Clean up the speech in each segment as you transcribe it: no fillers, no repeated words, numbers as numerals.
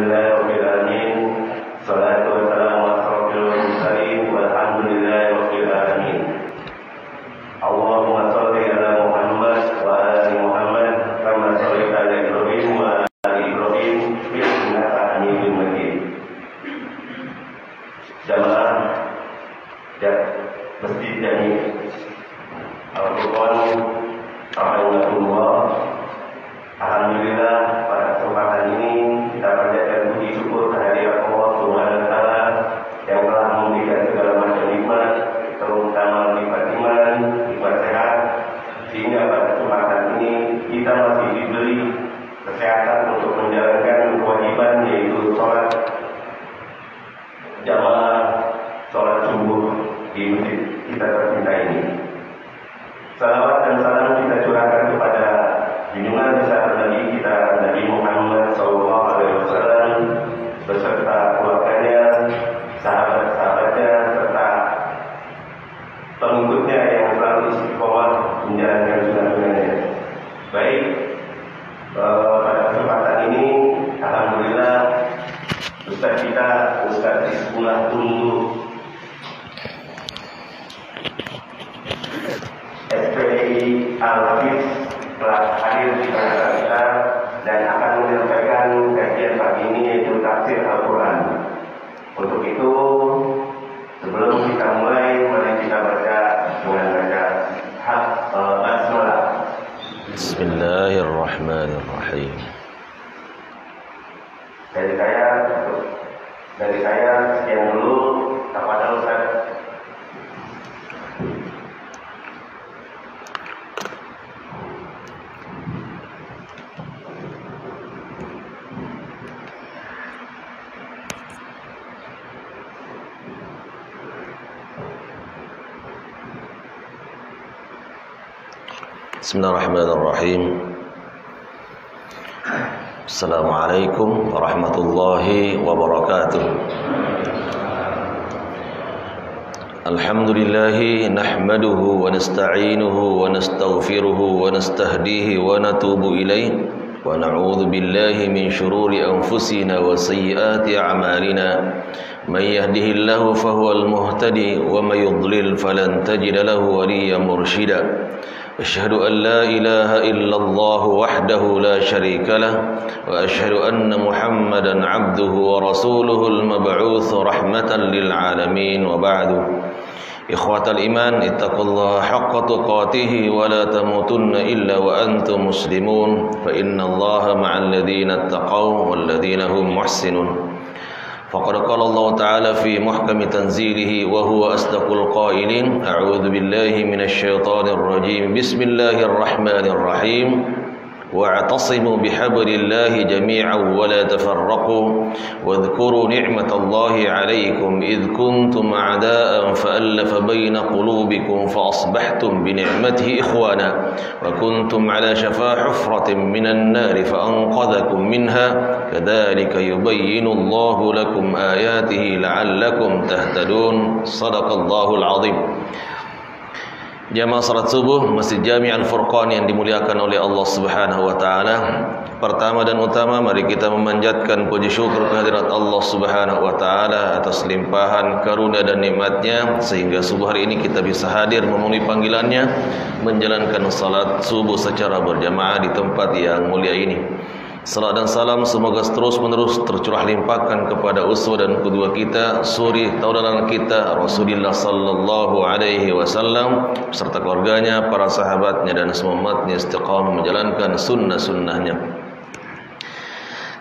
Alhamdulillahirabbil alamin. Shalatu wassalamu ala asyrofil mursalin walhamdulillahi rabbil alamin. Allahumma shalli ala Muhammad wa ala ali Muhammad kama shallaita ala Ibrahim wa ala ali Ibrahim innaka Hamidum Majid. Jamaah Masjid Jami Al-Furqan rahimahullah. Alhamdulillah, pada kesempatan ini kita panjatkan puji syukur kehadirat Allah Subhanahu wa taala yang telah memberikan segala macam nikmat, terutama nikmat iman, nikmat sehat, sehingga pada kesempatan ini kita masih diberi kesehatan untuk menjalankan kewajiban, yaitu sholat jamaah, sholat subuh di masjid kita tercinta ini. Salawat dan salam kita curahkan kepada junjungan besar Nabi kita, Nabi Muhammad SAW, beserta keluarganya, sahabat-sahabatnya, serta pengikutnya yang selalu istiqomah menjalankan sunnah-sunnahnya. Baik, pada kesempatan ini, alhamdulillah, Ustaz kita, Ustaz Ismullah Tundu SPI Al-Hafiz telah hadir di tengah kita dan akan menyampaikan kajian pagi ini, yaitu tafsir Al-Quran. Untuk itu, sebelum kita mulai, mari kita baca dengan baca basmalah. Bismillahirrahmanirrahim. Dari saya sekian dulu. Kepada Ustaz. Bismillahirrahmanirrahim. Assalamualaikum warahmatullahi wabarakatuh. Alhamdulillahi nahmaduhu wa nasta'inuhu wa nastaghfiruhu wa nastahdihi wa natubu ilaih wa na'udzu billahi min shururi anfusina wa sayyiati a'malina. Man yahdihillahu fahuwal muhtadi wa may yudlil falan tajida lahu waliyyan mursyida. أشهد أن لا إله إلا الله وحده لا شريك له وأشهد أن محمدا عبده ورسوله المبعوث رحمة للعالمين وبعد. إخوة الإيمان اتقوا الله حق تقاته ولا تموتن إلا وأنتم مسلمون فإن الله مع الذين اتقوا والذين هم محسنون. فقد قال الله تعالى في محكم تنزيله وهو أصدق القائلين. أعوذ بالله من الشيطان الرجيم. بسم الله الرحمن الرحيم. واعتصموا بحبل الله جميعا ولا تفرقوا واذكروا نعمة الله عليكم إذ كنتم أعداء فألف بين قلوبكم فأصبحتم بنعمته إخوانا وكنتم على شفا حفرة من النار فأنقذكم منها كذلك يبين الله لكم آياته لعلكم تهتدون. صدق الله العظيم. Jamaah salat subuh Masjid Jami Al-Furqan yang dimuliakan oleh Allah Subhanahu wa taala. Pertama dan utama, mari kita memanjatkan puji syukur kehadirat Allah Subhanahu wa taala atas limpahan karunia dan nikmatnya sehingga subuh hari ini kita bisa hadir memenuhi panggilannya menjalankan salat subuh secara berjamaah di tempat yang mulia ini. Salat dan salam semoga terus menerus tercurah limpahkan kepada uswah dan qudwah kita, suri tauladan kita Rasulullah sallallahu alaihi wasallam beserta keluarganya, para sahabatnya dan semua umatnya istiqamah menjalankan sunnah-sunnahnya.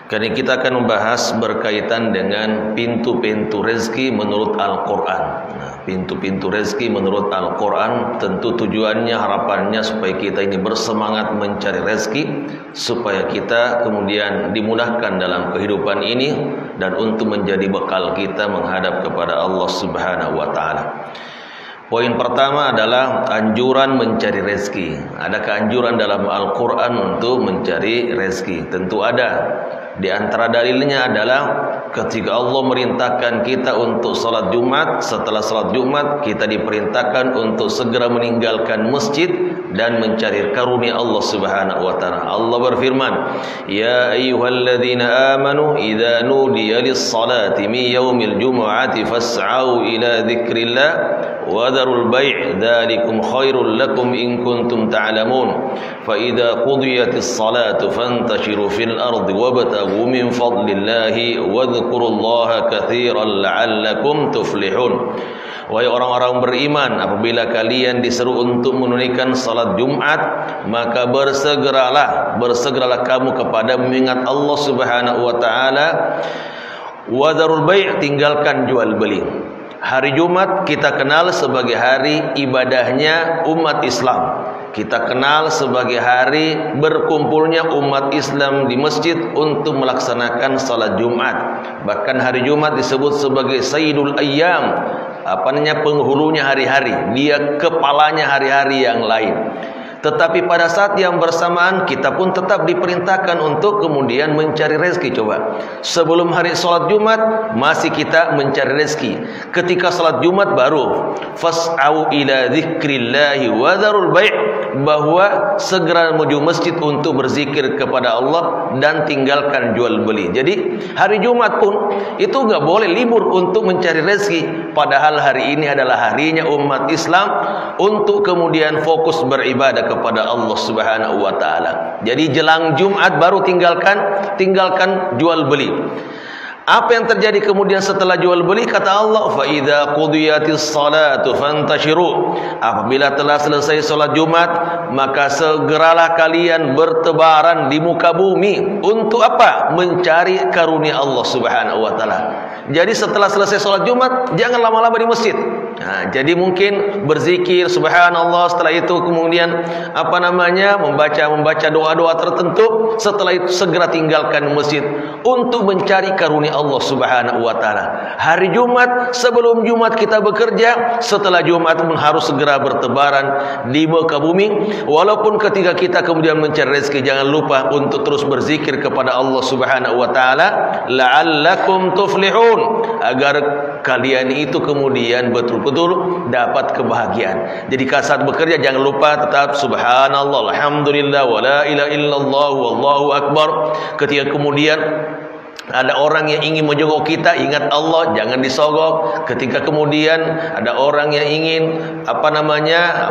Kali ini kita akan membahas berkaitan dengan pintu-pintu rezeki menurut Al-Quran. Nah, pintu-pintu rezeki menurut Al-Quran tentu tujuannya, harapannya supaya kita ini bersemangat mencari rezeki, supaya kita kemudian dimudahkan dalam kehidupan ini dan untuk menjadi bekal kita menghadap kepada Allah Subhanahu wa taala. Poin pertama adalah anjuran mencari rezeki. Adakah anjuran dalam Al-Quran untuk mencari rezeki? Tentu ada. Di antara dalilnya adalah ketika Allah merintahkan kita untuk salat Jumat, setelah salat Jumat kita diperintahkan untuk segera meninggalkan masjid dan mencari karunia Allah Subhanahu wa taala. Allah berfirman, "Ya ayyuhalladzina amanu idza nudiya lis-salati min yaumil jumu'ati fas'au ila dzikrillah wa dharul bai' dzalikum khairul lakum in kuntum ta'lamun. Fa idza qudiyatis salatu fantashiru fil ardi wabtaghu min fadlillahi wa dzkurullaha katsiran la'allakum tuflihun." Wahai orang-orang beriman, apabila kalian diseru untuk menunaikan salat Jumat, maka bersegeralah kamu kepada mengingat Allah Subhanahu wa taala. Wa dzarul bai', tinggalkan jual beli. Hari Jumat kita kenal sebagai hari ibadahnya umat Islam. Kita kenal sebagai hari berkumpulnya umat Islam di masjid untuk melaksanakan salat Jumat. Bahkan hari Jumat disebut sebagai Sayyidul Ayyam, penghulunya hari-hari, dia kepalanya hari-hari yang lain. Tetapi pada saat yang bersamaan kita pun tetap diperintahkan untuk kemudian mencari rezeki. Coba, sebelum hari salat Jumat masih kita mencari rezeki. Ketika salat Jumat baru fas'au ila dzikrillahi wa dzarul bai', bahwa segera menuju masjid untuk berzikir kepada Allah dan tinggalkan jual beli. Jadi hari Jumat pun itu nggak boleh libur untuk mencari rezeki. Padahal hari ini adalah harinya umat Islam untuk kemudian fokus beribadah kepada Allah Subhanahu wa taala. Jadi jelang Jumat baru tinggalkan jual beli. Apa yang terjadi kemudian setelah jual beli? Kata Allah, fa idza qudiyatis salatu fantashiru. Apabila telah selesai salat Jumat, maka segeralah kalian bertebaran di muka bumi. Untuk apa? Mencari karunia Allah Subhanahu wa taala. Jadi setelah selesai salat Jumat, jangan lama-lama di masjid. Nah, jadi mungkin berzikir subhanallah, setelah itu kemudian membaca doa-doa tertentu, setelah itu segera tinggalkan masjid untuk mencari karunia Allah Subhanahu wa taala. Hari Jumat, sebelum Jumat kita bekerja, setelah Jumat pun harus segera bertebaran di muka bumi. Walaupun ketika kita kemudian mencari rezeki, jangan lupa untuk terus berzikir kepada Allah Subhanahu wa taala, la'allakum tuflihun, agar kalian itu kemudian betul-betul dapat kebahagiaan. Jadi saat bekerja jangan lupa tetap subhanallah, alhamdulillah, wa la ilaha illallah, wallahu akbar. Ketika kemudian ada orang yang ingin menjogok kita, ingat Allah, jangan disogok. Ketika kemudian ada orang yang ingin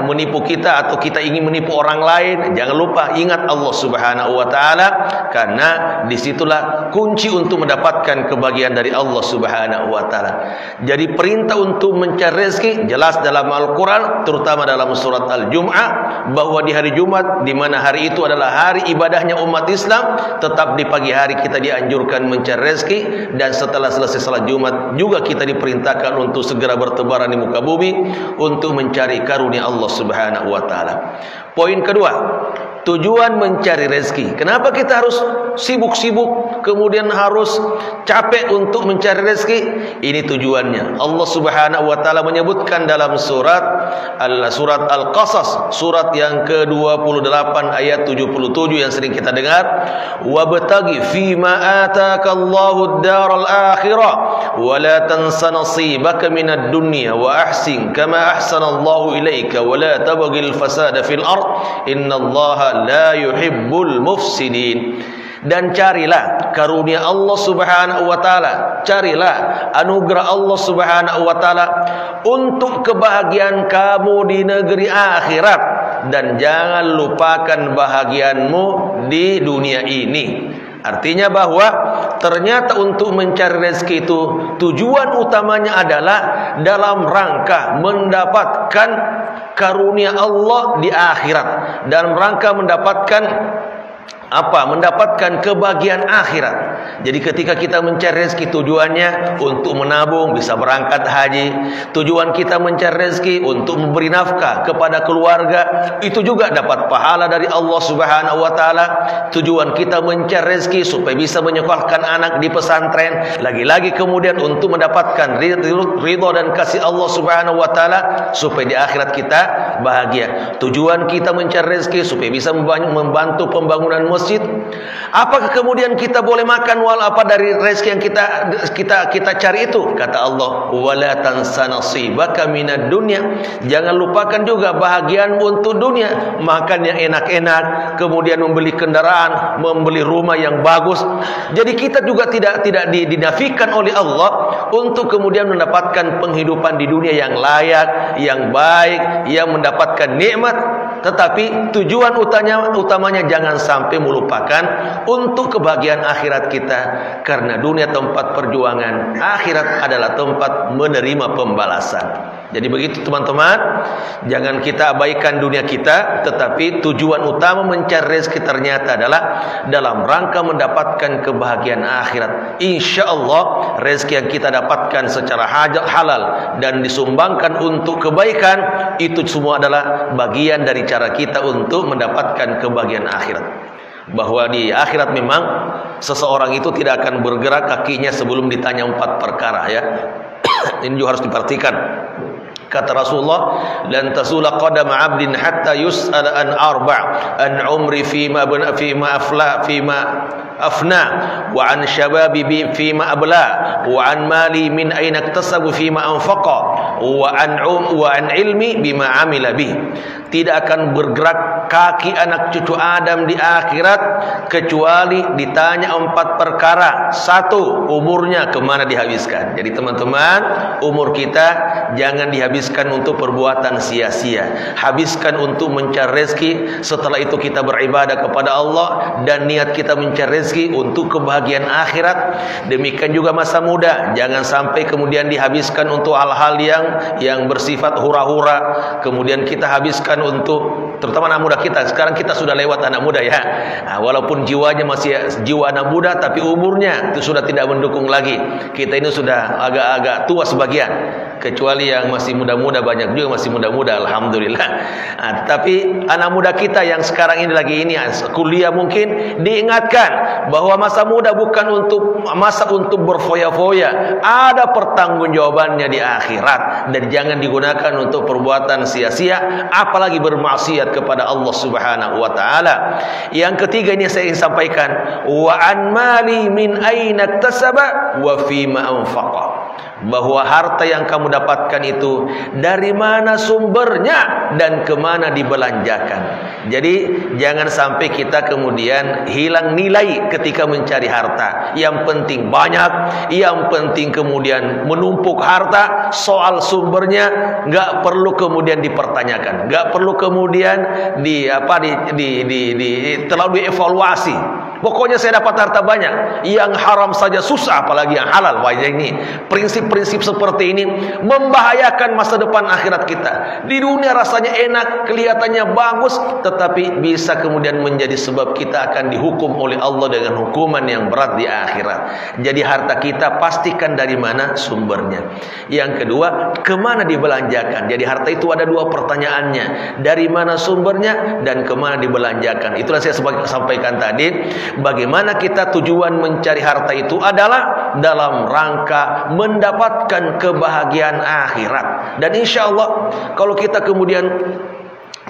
menipu kita atau kita ingin menipu orang lain, jangan lupa ingat Allah Subhanahu wa taala, karena disitulah kunci untuk mendapatkan kebahagiaan dari Allah Subhanahu wa taala. Jadi perintah untuk mencari rezeki jelas dalam Al-Qur'an, terutama dalam surat Al-Jumu'ah, bahwa di hari Jumat, di mana hari itu adalah hari ibadahnya umat Islam, tetap di pagi hari kita dianjurkan mencari rezeki, dan setelah selesai salat Jumat juga kita diperintahkan untuk segera bertebaran di muka bumi untuk mencari karunia Allah Subhanahu wa taala. Poin kedua, tujuan mencari rezeki. Kenapa kita harus sibuk-sibuk, kemudian harus capek untuk mencari rezeki? Ini tujuannya. Allah Subhanahu wa taala menyebutkan dalam surat Al-Qasas, surat yang ke-28 ayat 77 yang sering kita dengar, wabtaghi fima ataakallahu ad-daral akhirah wa la tansa nasibaka minad dunya wa ahsin kama ahsanallahu ilaika wa la tabghil fasada fil ard innallaha la yuhibbul mufsidin. Dan carilah karunia Allah Subhanahu wa taala, carilah anugerah Allah Subhanahu wa taala untuk kebahagiaan kamu di negeri akhirat, dan jangan lupakan bahagianmu di dunia ini. Artinya bahwa ternyata untuk mencari rezeki itu tujuan utamanya adalah dalam rangka mendapatkan karunia Allah di akhirat, dalam rangka mendapatkan mendapatkan kebahagiaan akhirat. Jadi ketika kita mencari rezeki, tujuannya untuk menabung bisa berangkat haji, tujuan kita mencari rezeki untuk memberi nafkah kepada keluarga, itu juga dapat pahala dari Allah Subhanahu wa taala. Tujuan kita mencari rezeki supaya bisa menyekolahkan anak di pesantren, lagi-lagi kemudian untuk mendapatkan ridha dan kasih Allah Subhanahu wa taala supaya di akhirat kita bahagia. Tujuan kita mencari rezeki supaya bisa membantu pembangunan masjid? Apakah kemudian kita boleh makan dari rezeki yang kita cari itu? Kata Allah, wala tansa nasibaka minad dunya. Jangan lupakan juga bahagian untuk dunia, makan yang enak-enak, kemudian membeli kendaraan, membeli rumah yang bagus. Jadi kita juga tidak dinafikan oleh Allah untuk kemudian mendapatkan penghidupan di dunia yang layak, yang baik, yang mendapatkan nikmat. Tetapi tujuan utamanya jangan sampai melupakan untuk kebahagiaan akhirat kita. Karena dunia tempat perjuangan, akhirat adalah tempat menerima pembalasan. Jadi begitu teman-teman, jangan kita abaikan dunia kita, tetapi tujuan utama mencari rezeki ternyata adalah dalam rangka mendapatkan kebahagiaan akhirat. Insya Allah rezeki yang kita dapatkan secara halal dan disumbangkan untuk kebaikan, itu semua adalah bagian dari cara kita untuk mendapatkan kebahagiaan akhirat. Bahwa di akhirat memang seseorang itu tidak akan bergerak kakinya sebelum ditanya 4 perkara, ya. Ini juga harus diperhatikan. Kata Rasulullah, lan tazula qadama 'abdin hatta yus'ala an arba' an umri fima afna wa an shababi fima abla wa an mali min aina iktasabu fima anfaqa wa an ilmi bima amila bih. Tidak akan bergerak kaki anak cucu Adam di akhirat kecuali ditanya 4 perkara. 1, umurnya kemana dihabiskan. Jadi teman-teman, umur kita jangan dihabiskan untuk perbuatan sia-sia. Habiskan untuk mencari rezeki. Setelah itu kita beribadah kepada Allah dan niat kita mencari rezeki untuk kebahagiaan akhirat. Demikian juga masa muda, jangan sampai kemudian dihabiskan untuk hal-hal yang bersifat hura-hura. Kemudian kita habiskan untuk, terutama anak muda kita. Sekarang kita sudah lewat anak muda, ya. Nah, walaupun jiwanya masih jiwa anak muda, tapi umurnya itu sudah tidak mendukung lagi. Kita ini sudah agak-agak tua sebagian. Kecuali yang masih muda-muda, banyak juga masih muda-muda, alhamdulillah. Nah, tapi anak muda kita yang sekarang ini lagi kuliah mungkin, diingatkan bahwa masa muda bukan masa untuk berfoya-foya. Ada pertanggungjawabannya di akhirat dan jangan digunakan untuk perbuatan sia-sia, apalagi bermaksiat kepada Allah Subhanahu wa taala. Yang ketiga ini saya ingin sampaikan, wa an mali min aina iktasaba wa fima anfaqa. Bahwa harta yang kamu dapatkan itu dari mana sumbernya dan kemana dibelanjakan. Jadi jangan sampai kita kemudian hilang nilai ketika mencari harta. Yang penting banyak, yang penting kemudian menumpuk harta. Soal sumbernya nggak perlu kemudian dipertanyakan, nggak perlu kemudian terlalu dievaluasi. Pokoknya saya dapat harta banyak, yang haram saja susah, apalagi yang halal. Wah, ini prinsip-prinsip seperti ini membahayakan masa depan akhirat kita. Di dunia rasanya enak, kelihatannya bagus, tetapi bisa kemudian menjadi sebab kita akan dihukum oleh Allah dengan hukuman yang berat di akhirat. Jadi harta kita pastikan dari mana sumbernya. Yang kedua, kemana dibelanjakan. Jadi harta itu ada 2 pertanyaannya, dari mana sumbernya dan kemana dibelanjakan. Itulah saya sampaikan tadi. Bagaimana kita tujuan mencari harta itu adalah dalam rangka mendapatkan kebahagiaan akhirat. Dan insya Allah kalau kita kemudian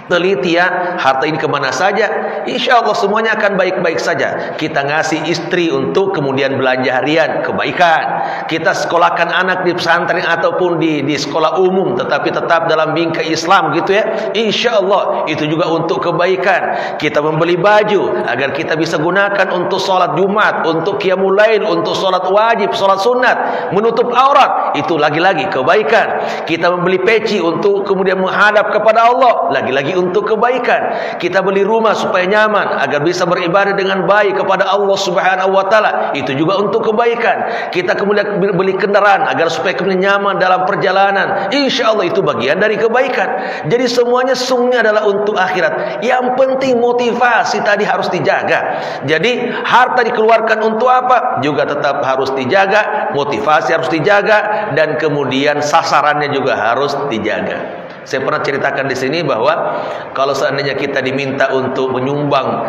teliti, ya, harta ini kemana saja, insya Allah semuanya akan baik-baik saja. Kita ngasih istri untuk kemudian belanja harian, kebaikan. Kita sekolahkan anak di pesantren ataupun di sekolah umum, tetapi tetap dalam bingkai Islam, gitu ya. Insya Allah itu juga untuk kebaikan. Kita membeli baju agar kita bisa gunakan untuk sholat Jumat, untuk qiyamul lail, untuk sholat wajib, sholat sunat, menutup aurat, itu lagi-lagi kebaikan. Kita membeli peci untuk kemudian menghadap kepada Allah, lagi-lagi untuk kebaikan. Kita beli rumah supaya nyaman agar bisa beribadah dengan baik kepada Allah Subhanahu wa taala, itu juga untuk kebaikan. Kita kemudian beli kendaraan agar supaya kemudian nyaman dalam perjalanan, insya Allah itu bagian dari kebaikan. Jadi semuanya sungguhnya adalah untuk akhirat. Yang penting motivasi tadi harus dijaga. Jadi harta dikeluarkan untuk apa juga tetap harus dijaga, motivasi harus dijaga, dan kemudian sasarannya juga harus dijaga. Saya pernah ceritakan di sini bahwa kalau seandainya kita diminta untuk menyumbang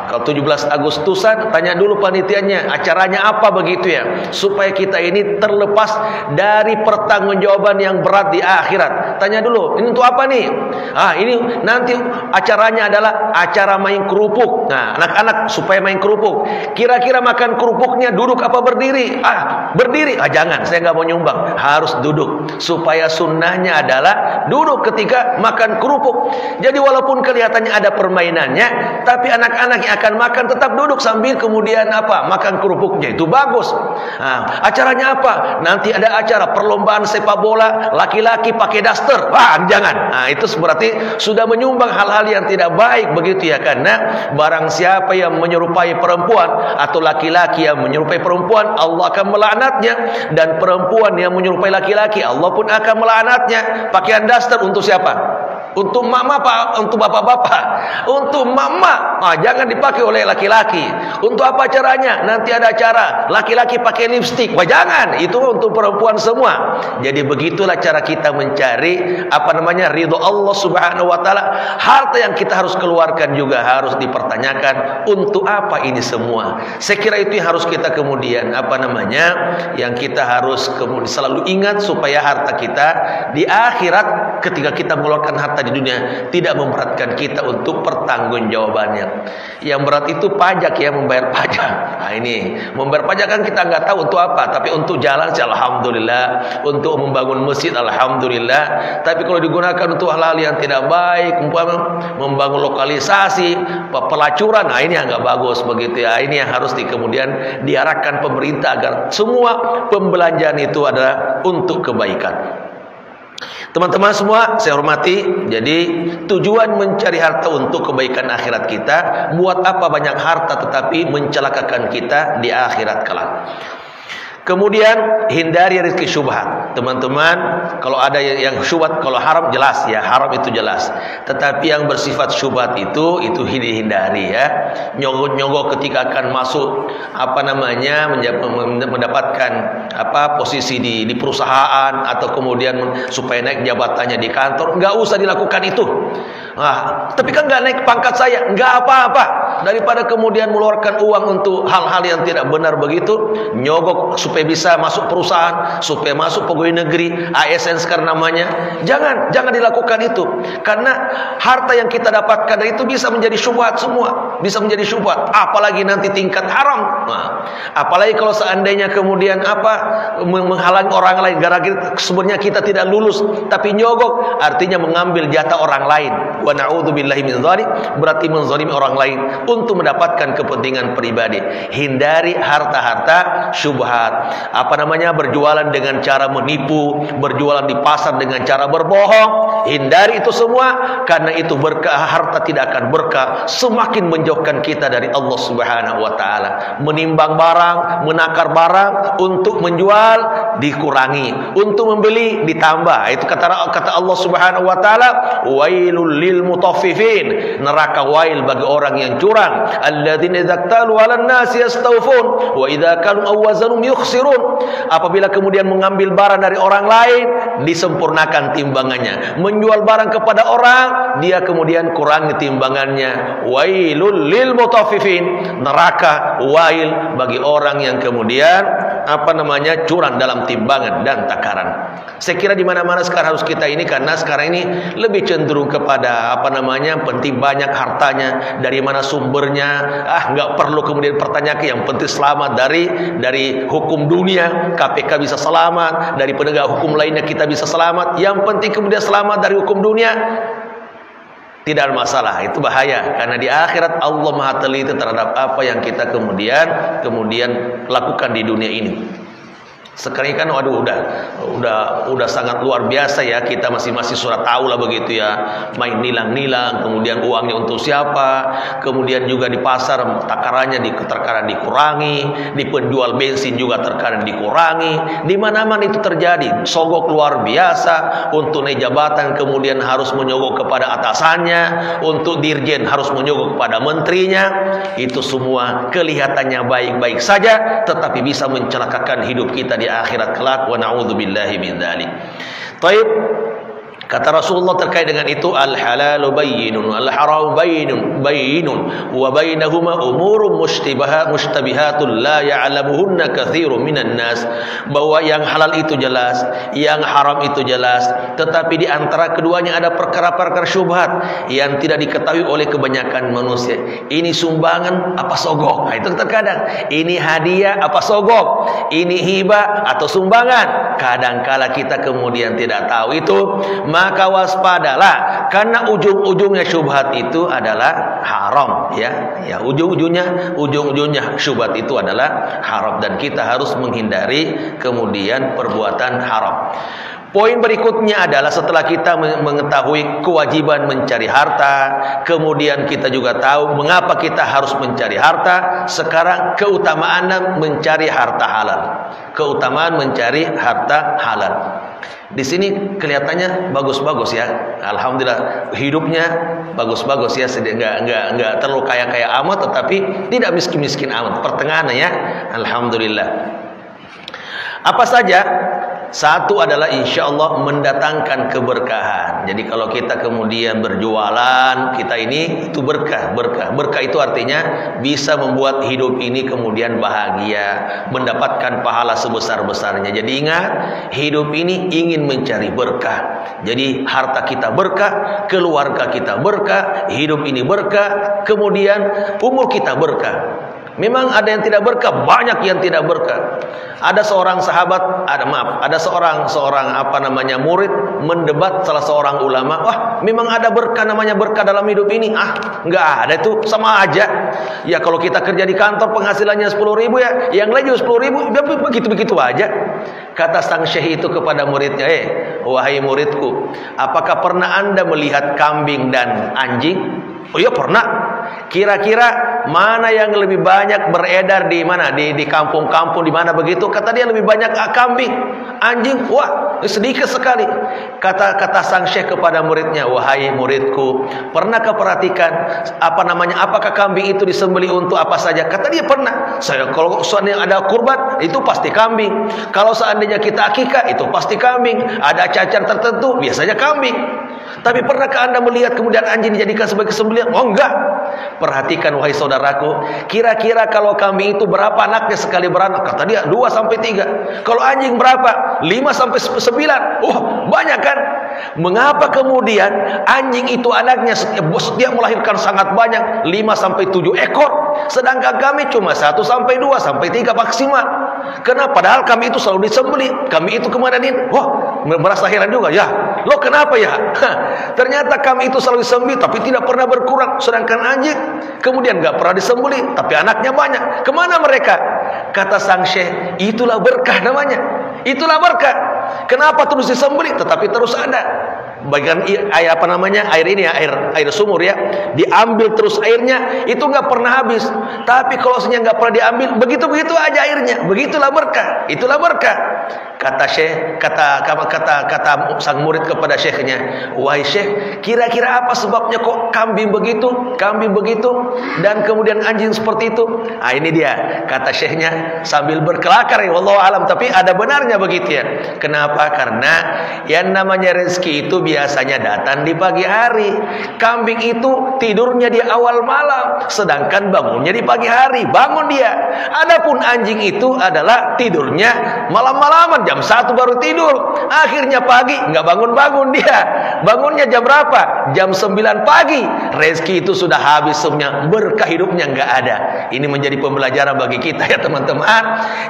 kalau 17 Agustusan, tanya dulu panitianya acaranya apa, begitu ya, supaya kita ini terlepas dari pertanggungjawaban yang berat di akhirat. tanya dulu, ini untuk apa nih? Ini nanti acaranya adalah acara main kerupuk. Nah, anak-anak supaya main kerupuk, kira-kira makan kerupuknya duduk apa berdiri? Berdiri. Jangan, saya nggak mau nyumbang, harus duduk. Supaya sunnahnya adalah duduk ketika makan kerupuk. Jadi walaupun kelihatannya ada permainannya, tapi anak-anak yang akan makan tetap duduk sambil kemudian makan kerupuknya. Itu bagus. Acaranya apa? Nanti ada acara perlombaan sepak bola, laki-laki pakai daster. Jangan. Itu berarti sudah menyumbang hal-hal yang tidak baik begitu ya. Karena barang siapa yang menyerupai perempuan atau laki-laki yang menyerupai perempuan, Allah akan melaknatnya. Dan perempuan yang menyerupai laki-laki, Allah pun akan melaknatnya. Pakaian daster untuk siapa? Untuk mama apa? Untuk bapak-bapak? Untuk mama. Jangan dipakai oleh laki-laki. Untuk apa caranya? Nanti ada acara laki-laki pakai lipstik. Jangan. Itu untuk perempuan semua. Jadi begitulah cara kita mencari ridho Allah Subhanahu wa taala. Harta yang kita harus keluarkan juga harus dipertanyakan, untuk apa ini semua. Saya kira itu yang harus kita kemudian yang kita harus kemudian selalu ingat, supaya harta kita di akhirat ketika kita mengeluarkan harta di dunia tidak memberatkan kita untuk pertanggungjawabannya. Yang berat itu pajak ya, membayar pajak. Ini membayar pajak kan kita nggak tahu untuk apa, tapi untuk jalan sih alhamdulillah, untuk membangun masjid alhamdulillah. Tapi kalau digunakan untuk hal-hal yang tidak baik, membangun lokalisasi, pelacuran, ini yang nggak bagus begitu ya. Ini yang harus kemudian diarahkan pemerintah agar semua pembelanjaan itu adalah untuk kebaikan. Teman-teman semua saya hormati, jadi tujuan mencari harta untuk kebaikan akhirat kita. Buat apa banyak harta tetapi mencelakakan kita di akhirat kelak. Kemudian hindari rezeki syubhat. Teman-teman, kalau ada yang syubhat, kalau haram jelas ya, haram itu jelas. Tetapi yang bersifat syubhat itu dihindari ya. Nyogok-nyogok ketika akan masuk mendapatkan posisi di perusahaan, atau kemudian supaya naik jabatannya di kantor, nggak usah dilakukan itu. Tapi kan nggak naik pangkat saya, nggak apa-apa. Daripada kemudian mengeluarkan uang untuk hal-hal yang tidak benar begitu, nyogok supaya bisa masuk perusahaan, supaya masuk pegawai negeri, ASN sekarang namanya. Jangan dilakukan itu. Karena harta yang kita dapatkan dari itu bisa menjadi syubhat semua, bisa menjadi syubhat. Apalagi nanti tingkat haram. Apalagi kalau seandainya kemudian menghalangi orang lain, gara-gara sebenarnya kita tidak lulus, tapi nyogok, artinya mengambil jatah orang lain. Wa na'udzubillahi min dzalik, berarti menzalimi orang lain untuk mendapatkan kepentingan pribadi. Hindari harta-harta syubhat. Berjualan dengan cara menipu, berjualan di pasar dengan cara berbohong. Hindari itu semua, karena itu harta tidak akan berkah, semakin menjauhkan kita dari Allah Subhanahu wa taala. Menimbang barang, menakar barang, untuk menjual dikurangi, untuk membeli ditambah. Itu kata Allah Subhanahu wa taala, wailul lil mutaffifin, neraka wail bagi orang yang curang. Alladzina idza qalu 'alan nasi yastawfun wa idza kalu awwazanum yukhsirun. Apabila kemudian mengambil barang dari orang lain, disempurnakan timbangannya. Menjual barang kepada orang, dia kemudian kurangi timbangannya. Wailul lil mutaffifin, neraka wail bagi orang yang kemudian curang dalam timbangan dan takaran. Saya kira di mana-mana sekarang harus kita ini, karena sekarang ini lebih cenderung kepada penting banyak hartanya, dari mana sumbernya, nggak perlu kemudian pertanyakan, yang penting selamat dari hukum dunia, KPK bisa selamat, dari penegak hukum lainnya kita bisa selamat, yang penting kemudian selamat dari hukum dunia. Tidak ada masalah, itu bahaya, karena di akhirat Allah Maha teliti terhadap apa yang kita kemudian lakukan di dunia ini. Sekarang kan udah sangat luar biasa ya, kita masih surat tahu lah begitu ya, main nilang-nilang, kemudian uangnya untuk siapa, kemudian juga di pasar takarannya terkadang dikurangi, di penjual bensin juga terkadang dikurangi, di mana-mana itu terjadi. Sogok luar biasa, untuk naik jabatan kemudian harus menyogok kepada atasannya, untuk dirjen harus menyogok kepada menterinya. Itu semua kelihatannya baik-baik saja, tetapi bisa mencelakakan hidup kita di akhirat kelak. Wa na'udzubillahi min dzalik. Baik. Kata Rasulullah terkait dengan itu, al-halalu bayyinun wal-haramu bayyinun wa bainahuma umurun mushtabihatun la ya'lamuhunna katsirun minan nas. Bahwa yang halal itu jelas, yang haram itu jelas, tetapi di antara keduanya ada perkara-perkara syubhat yang tidak diketahui oleh kebanyakan manusia. Ini sumbangan apa sogok? Nah, itu terkadang ini hadiah apa sogok? Ini hibah atau sumbangan? Kadangkala kita kemudian tidak tahu itu. Maka waspadalah, karena ujung-ujungnya syubhat itu adalah haram, ya ujung-ujungnya syubhat itu adalah haram, dan kita harus menghindari kemudian perbuatan haram. Poin berikutnya adalah setelah kita mengetahui kewajiban mencari harta, kemudian kita juga tahu mengapa kita harus mencari harta. Sekarang keutamaan mencari harta halal. Keutamaan mencari harta halal. Di sini kelihatannya bagus-bagus ya. Alhamdulillah hidupnya bagus-bagus ya. Enggak terlalu kaya-kaya amat, tetapi tidak miskin-miskin amat. Pertengahan ya. Alhamdulillah. Apa saja? Satu adalah insya Allah mendatangkan keberkahan. Jadi kalau kita kemudian berjualan, kita ini itu berkah. Berkah itu artinya bisa membuat hidup ini kemudian bahagia, mendapatkan pahala sebesar-besarnya. Jadi ingat, hidup ini ingin mencari berkah. Jadi harta kita berkah, keluarga kita berkah, hidup ini berkah, kemudian umur kita berkah. Memang ada yang tidak berkah, banyak yang tidak berkah. Ada seorang sahabat, ada seorang murid mendebat salah seorang ulama. Wah, memang ada berkah, namanya berkah dalam hidup ini. Enggak ada, itu sama aja. Ya kalau kita kerja di kantor penghasilannya 10.000 ya, yang lain juga 10.000, begitu-begitu aja. Kata sang syekh itu kepada muridnya, wahai muridku, apakah pernah Anda melihat kambing dan anjing? Oh iya pernah. Kira-kira mana yang lebih banyak beredar di mana? Di kampung-kampung di mana begitu? Kata dia lebih banyak kambing, anjing. Wah, sedikit sekali. Kata sang syekh kepada muridnya, wahai muridku, pernahkah perhatikan apakah kambing itu disembelih untuk apa saja? Kata dia pernah. Kalau seandainya ada kurban, itu pasti kambing. Kalau seandainya kita akikah, itu pasti kambing. Ada cacar tertentu, biasanya kambing. Tapi pernahkah Anda melihat kemudian anjing dijadikan sebagai sembelihan? Oh enggak. Perhatikan wahai saudaraku, kira-kira kalau kambing itu berapa anaknya sekali beranak? Kata dia 2-3. Kalau anjing berapa? 5-9. Oh, banyak kan? Mengapa kemudian anjing itu anaknya setiap melahirkan sangat banyak, 5-7 ekor, sedangkan kami cuma 1-2-3 maksimal? Kenapa? Padahal kami itu selalu disembelih. Kami itu kemana nih? Wah, merasa heran juga ya. Loh kenapa ya? Ternyata kami itu selalu disembelih tapi tidak pernah berkurang. Sedangkan anjing kemudian gak pernah disembelih tapi anaknya banyak. Kemana mereka? Kata sang syekh, itulah berkah namanya. Itulah berkah. Kenapa terus disembelih tetapi terus ada? Bagian air ini ya, air sumur ya, diambil terus airnya, itu nggak pernah habis. Tapi kalau sebenarnya nggak pernah diambil, begitu aja airnya. Begitulah berkah. Itulah berkah. Kata sang murid kepada syekhnya, wahai syekh, kira-kira apa sebabnya kok kambing begitu dan kemudian anjing seperti itu? Nah ini dia, kata syekhnya sambil berkelakar ya, wallahu alam, tapi ada benarnya begitu ya. Kenapa? Karena yang namanya rezeki itu biasanya datang di pagi hari. Kambing itu tidurnya di awal malam, sedangkan bangunnya di pagi hari. Bangun dia. Adapun anjing itu adalah tidurnya malam-malaman, jam 1 baru tidur. Akhirnya pagi nggak bangun-bangun dia. Bangunnya jam berapa? Jam 9 pagi. Rezeki itu sudah habis semuanya, berkah hidupnya nggak ada. Ini menjadi pembelajaran bagi kita ya teman-teman.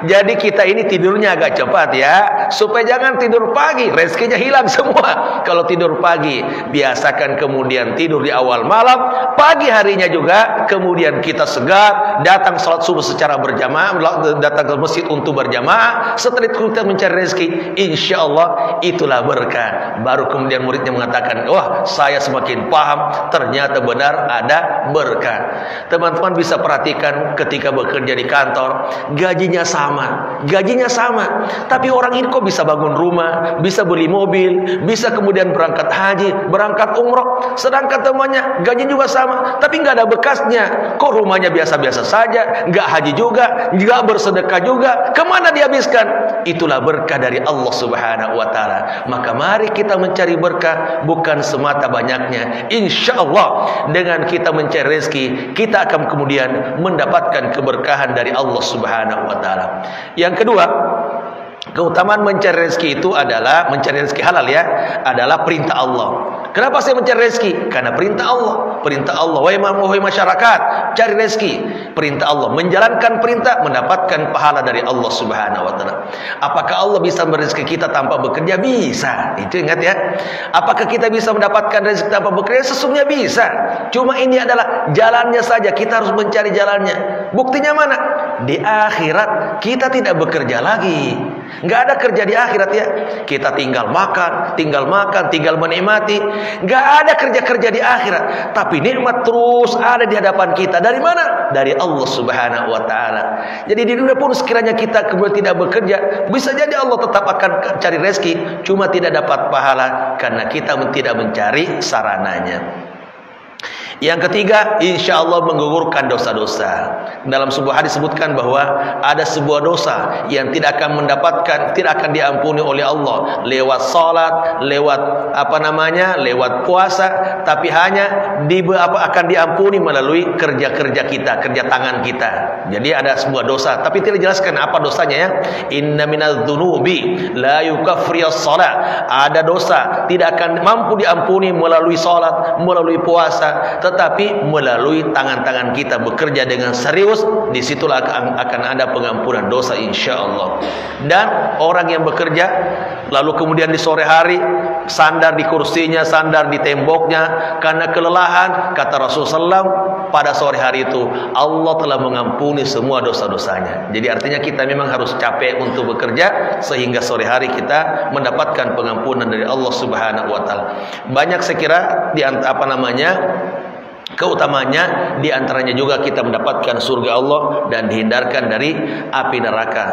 Jadi kita ini tidurnya agak cepat ya, supaya jangan tidur pagi, rezekinya hilang semua. Kalau tidur pagi, biasakan kemudian tidur di awal malam. Pagi harinya juga kemudian kita segar, datang salat subuh secara berjamaah, datang ke masjid untuk berjamaah. Setelah itu kita mencari rezeki, insya Allah itulah berkah. Baru kemudian muridnya mengatakan, wah saya semakin paham, ternyata benar ada berkah. Teman-teman bisa perhatikan ketika bekerja di kantor, gajinya sama, tapi orang ini kok bisa bangun rumah, bisa beli mobil, bisa kemudian berangkat haji, berangkat umroh, sedangkan temannya gaji juga sama, tapi nggak ada bekasnya. Kok rumahnya biasa-biasa saja, nggak haji juga, nggak bersedekah juga, kemana dihabiskan? Itulah berkah dari Allah Subhanahu wa Ta'ala. Maka mari kita mencari berkah kita bukan semata banyaknya. Insya Allah dengan kita mencari rezeki, kita akan kemudian mendapatkan keberkahan dari Allah Subhanahu wa taala. Yang kedua, keutamaan mencari rezeki itu adalah mencari rezeki halal ya, adalah perintah Allah. Kenapa saya mencari rezeki? Karena perintah Allah. Perintah Allah, wahai masyarakat, cari rezeki. Perintah Allah, menjalankan perintah, mendapatkan pahala dari Allah Subhanahu wa taala. Apakah Allah bisa merezeki kita tanpa bekerja? Bisa. Itu ingat ya. Apakah kita bisa mendapatkan rezeki tanpa bekerja? Sesungguhnya bisa. Cuma ini adalah jalannya saja, kita harus mencari jalannya. Buktinya mana? Di akhirat kita tidak bekerja lagi. Nggak ada kerja di akhirat ya. Kita tinggal makan, tinggal menikmati. Nggak ada kerja-kerja di akhirat. Tapi nikmat terus ada di hadapan kita. Dari mana? Dari Allah Subhanahu wa taala. Jadi di dunia pun sekiranya kita kemudian tidak bekerja, bisa jadi Allah tetap akan cari rezeki, cuma tidak dapat pahala karena kita tidak mencari sarananya. Yang ketiga, insya Allah menggugurkan dosa-dosa. Dalam sebuah hadis disebutkan bahwa ada sebuah dosa yang tidak akan diampuni oleh Allah lewat salat, lewat lewat puasa, tapi hanya akan diampuni melalui kerja-kerja kita, kerja tangan kita. Jadi ada sebuah dosa, tapi tidak dijelaskan apa dosanya ya. Inna minadz-dzunubi la yukaffirus shalah. Ada dosa tidak akan mampu diampuni melalui salat, melalui puasa, tetapi melalui tangan-tangan kita bekerja dengan serius, disitulah akan ada pengampunan dosa insya Allah. Dan orang yang bekerja lalu kemudian di sore hari sandar di kursinya, sandar di temboknya karena kelelahan, kata Rasulullah SAW, pada sore hari itu Allah telah mengampuni semua dosa-dosanya. Jadi artinya kita memang harus capek untuk bekerja sehingga sore hari kita mendapatkan pengampunan dari Allah Subhanahu wa taala. Banyak saya kira keutamanya diantaranya juga kita mendapatkan surga Allah dan dihindarkan dari api neraka.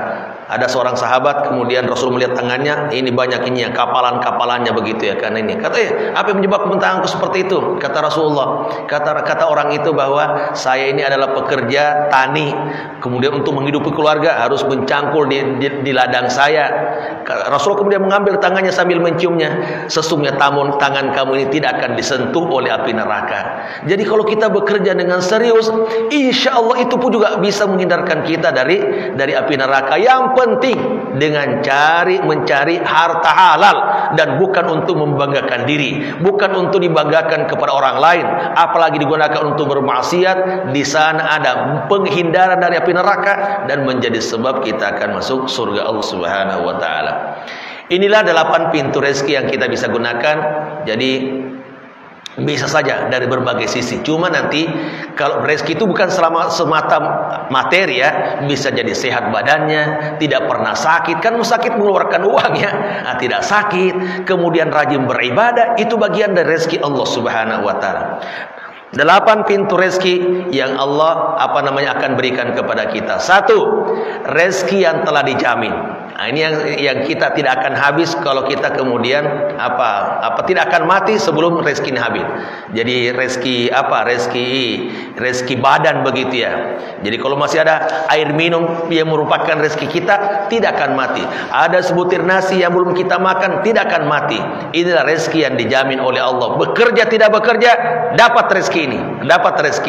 Ada seorang sahabat, kemudian Rasul melihat tangannya, ini banyak ini ya, kapalan-kapalannya begitu ya, karena ini. Kata, apa yang menyebabkan tanganku seperti itu? Kata Rasulullah, kata orang itu bahwa saya ini adalah pekerja tani, kemudian untuk menghidupi keluarga harus mencangkul di ladang saya. Rasul kemudian mengambil tangannya sambil menciumnya. Sesungguhnya tangan kamu ini tidak akan disentuh oleh api neraka. Jadi kalau kita bekerja dengan serius, insya Allah itu pun juga bisa menghindarkan kita dari api neraka. Yang penting dengan mencari harta halal dan bukan untuk membanggakan diri, bukan untuk dibanggakan kepada orang lain, apalagi digunakan untuk bermaksiat. Di sana ada penghindaran dari api neraka dan menjadi sebab kita akan masuk surga Allah Subhanahu wa taala. Inilah 8 pintu rezeki yang kita bisa gunakan. Jadi bisa saja dari berbagai sisi. Cuma nanti kalau rezeki itu bukan semata materi ya, bisa jadi sehat badannya, tidak pernah sakit. Kan sakit mengeluarkan uang ya, tidak sakit, kemudian rajin beribadah, itu bagian dari rezeki Allah Subhanahu wa taala. 8 pintu rezeki yang Allah akan berikan kepada kita. 1, rezeki yang telah dijamin. Nah, ini yang kita tidak akan habis kalau kita kemudian tidak akan mati sebelum rezeki ini habis. Jadi rezeki badan begitu ya. Jadi kalau masih ada air minum yang merupakan rezeki kita, tidak akan mati. Ada sebutir nasi yang belum kita makan, tidak akan mati. Inilah rezeki yang dijamin oleh Allah. Bekerja tidak bekerja, dapat rezeki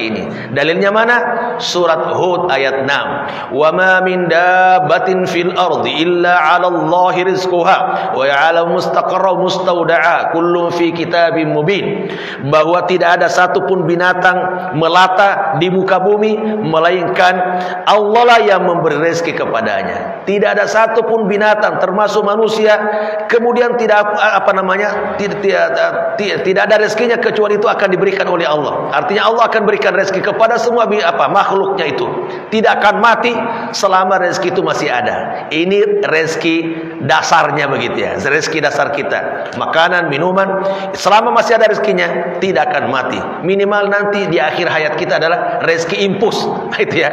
ini. Dalilnya mana? Surat Hud ayat 6. Wa ma min dabbatin fil ardi illa 'ala Allahi rizquha wa ya'lamu mustaqarra mustauda'a kullun fi kitabim mubin. Bahwa tidak ada satupun binatang melata di muka bumi melainkan Allah lah yang memberi rezeki kepadanya. Tidak ada satupun binatang termasuk manusia kemudian tidak ada rezekinya kecuali itu akan diberikan oleh Allah. Artinya Allah akan berikan rezeki kepada semua makhluknya itu. Tidak akan mati selama rezeki itu masih ada. Ini rezeki dasarnya begitu ya. Rezeki dasar kita. Makanan, minuman, selama masih ada rezekinya tidak akan mati. Minimal nanti di akhir hayat kita adalah rezeki impus. Itu ya.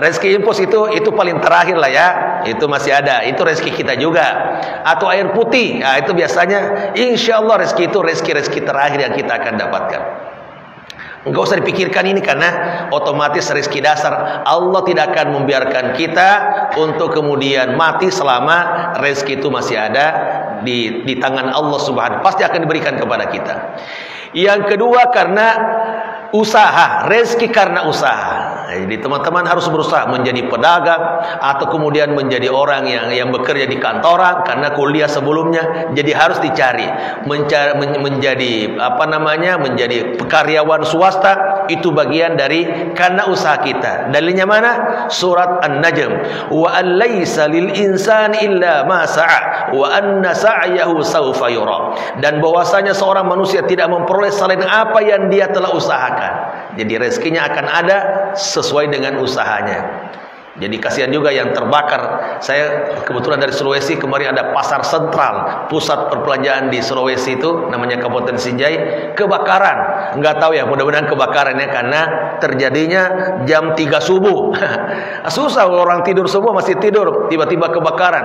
Rezeki impus itu paling terakhir lah ya. Itu masih ada. Itu rezeki kita juga. Atau air putih. Nah, itu biasanya insya Allah rezeki itu rezeki terakhir yang kita akan dapatkan. Enggak usah dipikirkan ini karena otomatis rezeki dasar. Allah tidak akan membiarkan kita untuk kemudian mati selama rezeki itu masih ada di tangan Allah Subhanahu, pasti akan diberikan kepada kita. Yang kedua karena usaha, rezeki karena usaha. Jadi teman-teman harus berusaha menjadi pedagang atau kemudian menjadi orang yang bekerja di kantoran karena kuliah sebelumnya, jadi harus dicari menjadi menjadi karyawan swasta, itu bagian dari karena usaha kita. Dalilnya mana? Surat An-Najm, wa an laisa lil insani illa ma sa'a wa anna sa'yahu sawfa yura. Dan bahwasanya seorang manusia tidak memperoleh selain apa yang dia telah usahakan. Jadi rezekinya akan ada sesuai dengan usahanya. Jadi kasihan juga yang terbakar. Saya kebetulan dari Sulawesi, kemarin ada pasar sentral, pusat perbelanjaan di Sulawesi itu namanya Kabupaten Sinjai, kebakaran. Enggak tahu ya, mudah-mudahan kebakarannya karena terjadinya jam 3 subuh. Susah orang tidur semua, masih tidur, tiba-tiba kebakaran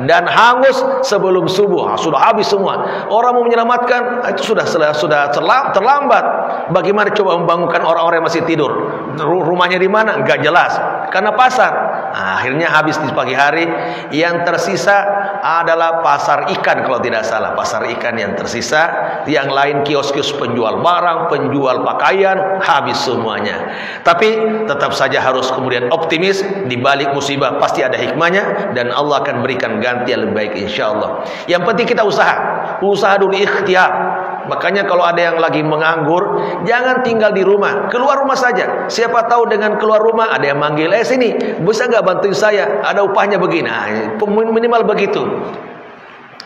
dan hangus sebelum subuh. Sudah habis semua. Orang mau menyelamatkan itu sudah terlambat. Bagaimana coba membangunkan orang-orang yang masih tidur? Rumahnya di mana? Enggak jelas. Karena pasar. Akhirnya habis di pagi hari. Yang tersisa adalah pasar ikan kalau tidak salah. Pasar ikan yang tersisa. Yang lain kios-kios penjual barang, penjual pakaian, habis semuanya. Tapi tetap saja harus kemudian optimis. Di balik musibah pasti ada hikmahnya, dan Allah akan berikan ganti yang lebih baik insyaallah. Yang penting kita usaha. Usaha dulu, ikhtiar. Makanya kalau ada yang lagi menganggur, jangan tinggal di rumah, keluar rumah saja. Siapa tahu dengan keluar rumah ada yang manggil, sini, bisa nggak bantuin saya? Ada upahnya begini. Minimal begitu.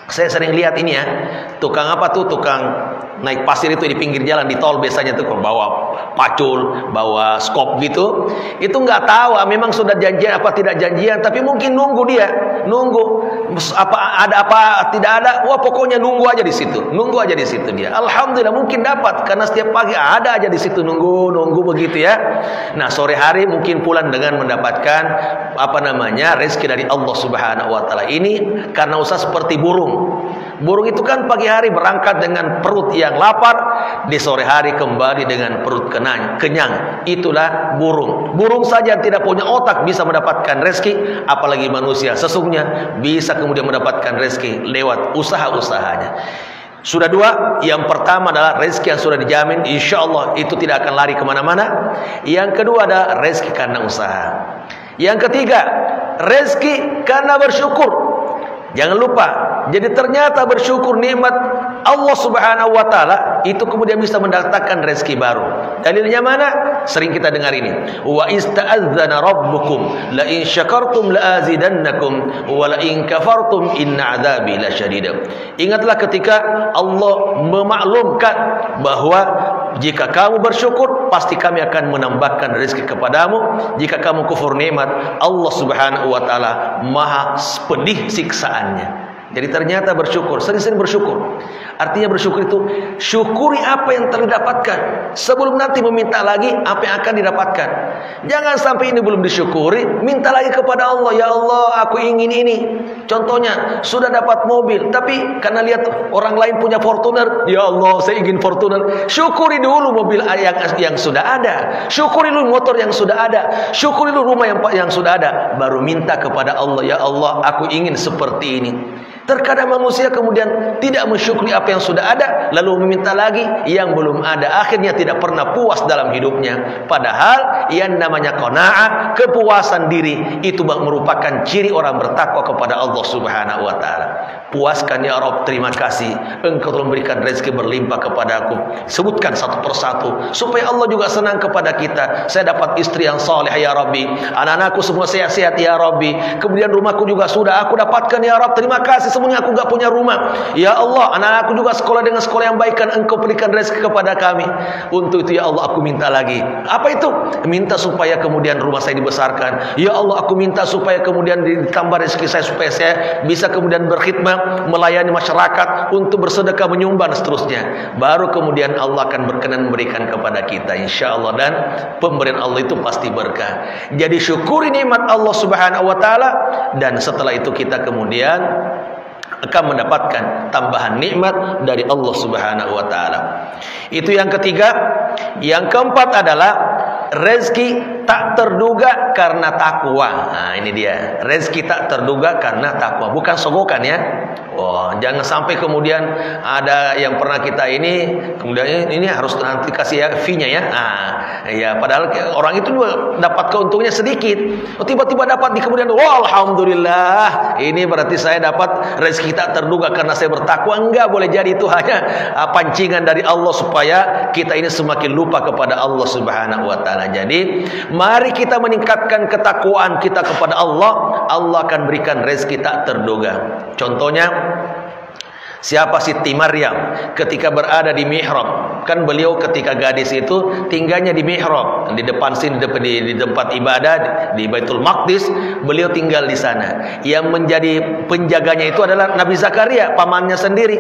Saya sering lihat ini ya, tukang naik pasir itu di pinggir jalan, di tol biasanya tuh bawa pacul, bawa skop gitu. Itu nggak tahu memang sudah janjian apa tidak janjian, tapi mungkin nunggu dia, ada apa tidak ada, wah pokoknya nunggu aja di situ dia. Alhamdulillah mungkin dapat karena setiap pagi ada aja di situ nunggu begitu ya. Nah sore hari mungkin pulang dengan mendapatkan rezeki dari Allah Subhanahu Wa Taala. Ini karena usaha seperti burung. Burung itu kan pagi hari berangkat dengan perut yang lapar, di sore hari kembali dengan perut kenyang. Itulah burung. Burung saja tidak punya otak bisa mendapatkan rezeki, apalagi manusia. Sesungguhnya bisa kemudian mendapatkan rezeki lewat usaha-usahanya. Sudah dua. Yang pertama adalah rezeki yang sudah dijamin, insya Allah itu tidak akan lari kemana-mana. Yang kedua adalah rezeki karena usaha. Yang ketiga, rezeki karena bersyukur. Jangan lupa, jadi ternyata bersyukur nikmat Allah Subhanahu Wa Taala itu kemudian bisa mendatangkan rezeki baru. Dalilnya mana? Sering kita dengar ini. Wa ista'adzana rabbukum la in syakartum la azidannakum wa la in kafartum inna adzabi lasyadid. Ingatlah ketika Allah memaklumkan bahwa jika kamu bersyukur pasti kami akan menambahkan rezeki kepadamu. Jika kamu kufur nikmat, Allah Subhanahu Wa Taala maha pedih siksaannya. Jadi ternyata bersyukur, sering-sering bersyukur. Artinya bersyukur itu syukuri apa yang telah didapatkan sebelum nanti meminta lagi apa yang akan didapatkan. Jangan sampai ini belum disyukuri, minta lagi kepada Allah, ya Allah aku ingin ini. Contohnya sudah dapat mobil, tapi karena lihat orang lain punya Fortuner, ya Allah saya ingin Fortuner. Syukuri dulu mobil yang sudah ada, syukuri dulu motor yang sudah ada, syukuri dulu rumah yang sudah ada, baru minta kepada Allah, ya Allah aku ingin seperti ini. Terkadang manusia kemudian tidak mensyukuri apa yang sudah ada, lalu meminta lagi yang belum ada. Akhirnya tidak pernah puas dalam hidupnya. Padahal yang namanya qanaah, kepuasan diri, itu merupakan ciri orang bertakwa kepada Allah Subhanahu Wa Taala. Puaskan ya Rabb, terima kasih Engkau telah memberikan rezeki berlimpah kepada aku. Sebutkan satu persatu supaya Allah juga senang kepada kita. Saya dapat istri yang saleh ya Rabbi, anak-anakku semua sehat-sehat ya Rabbi, kemudian rumahku juga sudah aku dapatkan ya Rabb, terima kasih. Semuanya aku gak punya rumah, ya Allah anak-anakku juga sekolah dengan sekolah yang baik, kan Engkau berikan rezeki kepada kami. Untuk itu ya Allah aku minta lagi. Apa itu? Minta supaya kemudian rumah saya dibesarkan. Ya Allah aku minta supaya kemudian ditambah rezeki saya, supaya saya bisa kemudian berkhidmat, melayani masyarakat, untuk bersedekah, menyumbang, seterusnya. Baru kemudian Allah akan berkenan memberikan kepada kita insya Allah, dan pemberian Allah itu pasti berkah. Jadi syukuri nikmat Allah Subhanahu Wa Taala, dan setelah itu kita kemudian akan mendapatkan tambahan nikmat dari Allah Subhanahu Wa Taala. Itu yang ketiga. Yang keempat adalah rezeki tak terduga karena takwa. Nah, ini dia. Rezeki tak terduga karena takwa, bukan sogokan ya. Oh, jangan sampai kemudian ada yang pernah kita ini kemudian ini harus nanti kasih ya fee-nya ya. Nah, ya padahal orang itu dapat keuntungannya sedikit. Oh, tiba-tiba dapat di kemudian, wah alhamdulillah, ini berarti saya dapat rezeki tak terduga karena saya bertakwa. Enggak boleh jadi, itu hanya pancingan dari Allah supaya kita ini semakin lupa kepada Allah Subhanahu wa taala. Jadi, mari kita meningkatkan ketakwaan kita kepada Allah. Allah akan berikan rezeki tak terduga. Contohnya, siapa Siti Maryam ketika berada di mihrab? Kan beliau ketika gadis itu tinggalnya di mihrab, di depan sini, di tempat ibadah di Baitul Maqdis, beliau tinggal di sana. Yang menjadi penjaganya itu adalah Nabi Zakaria, pamannya sendiri.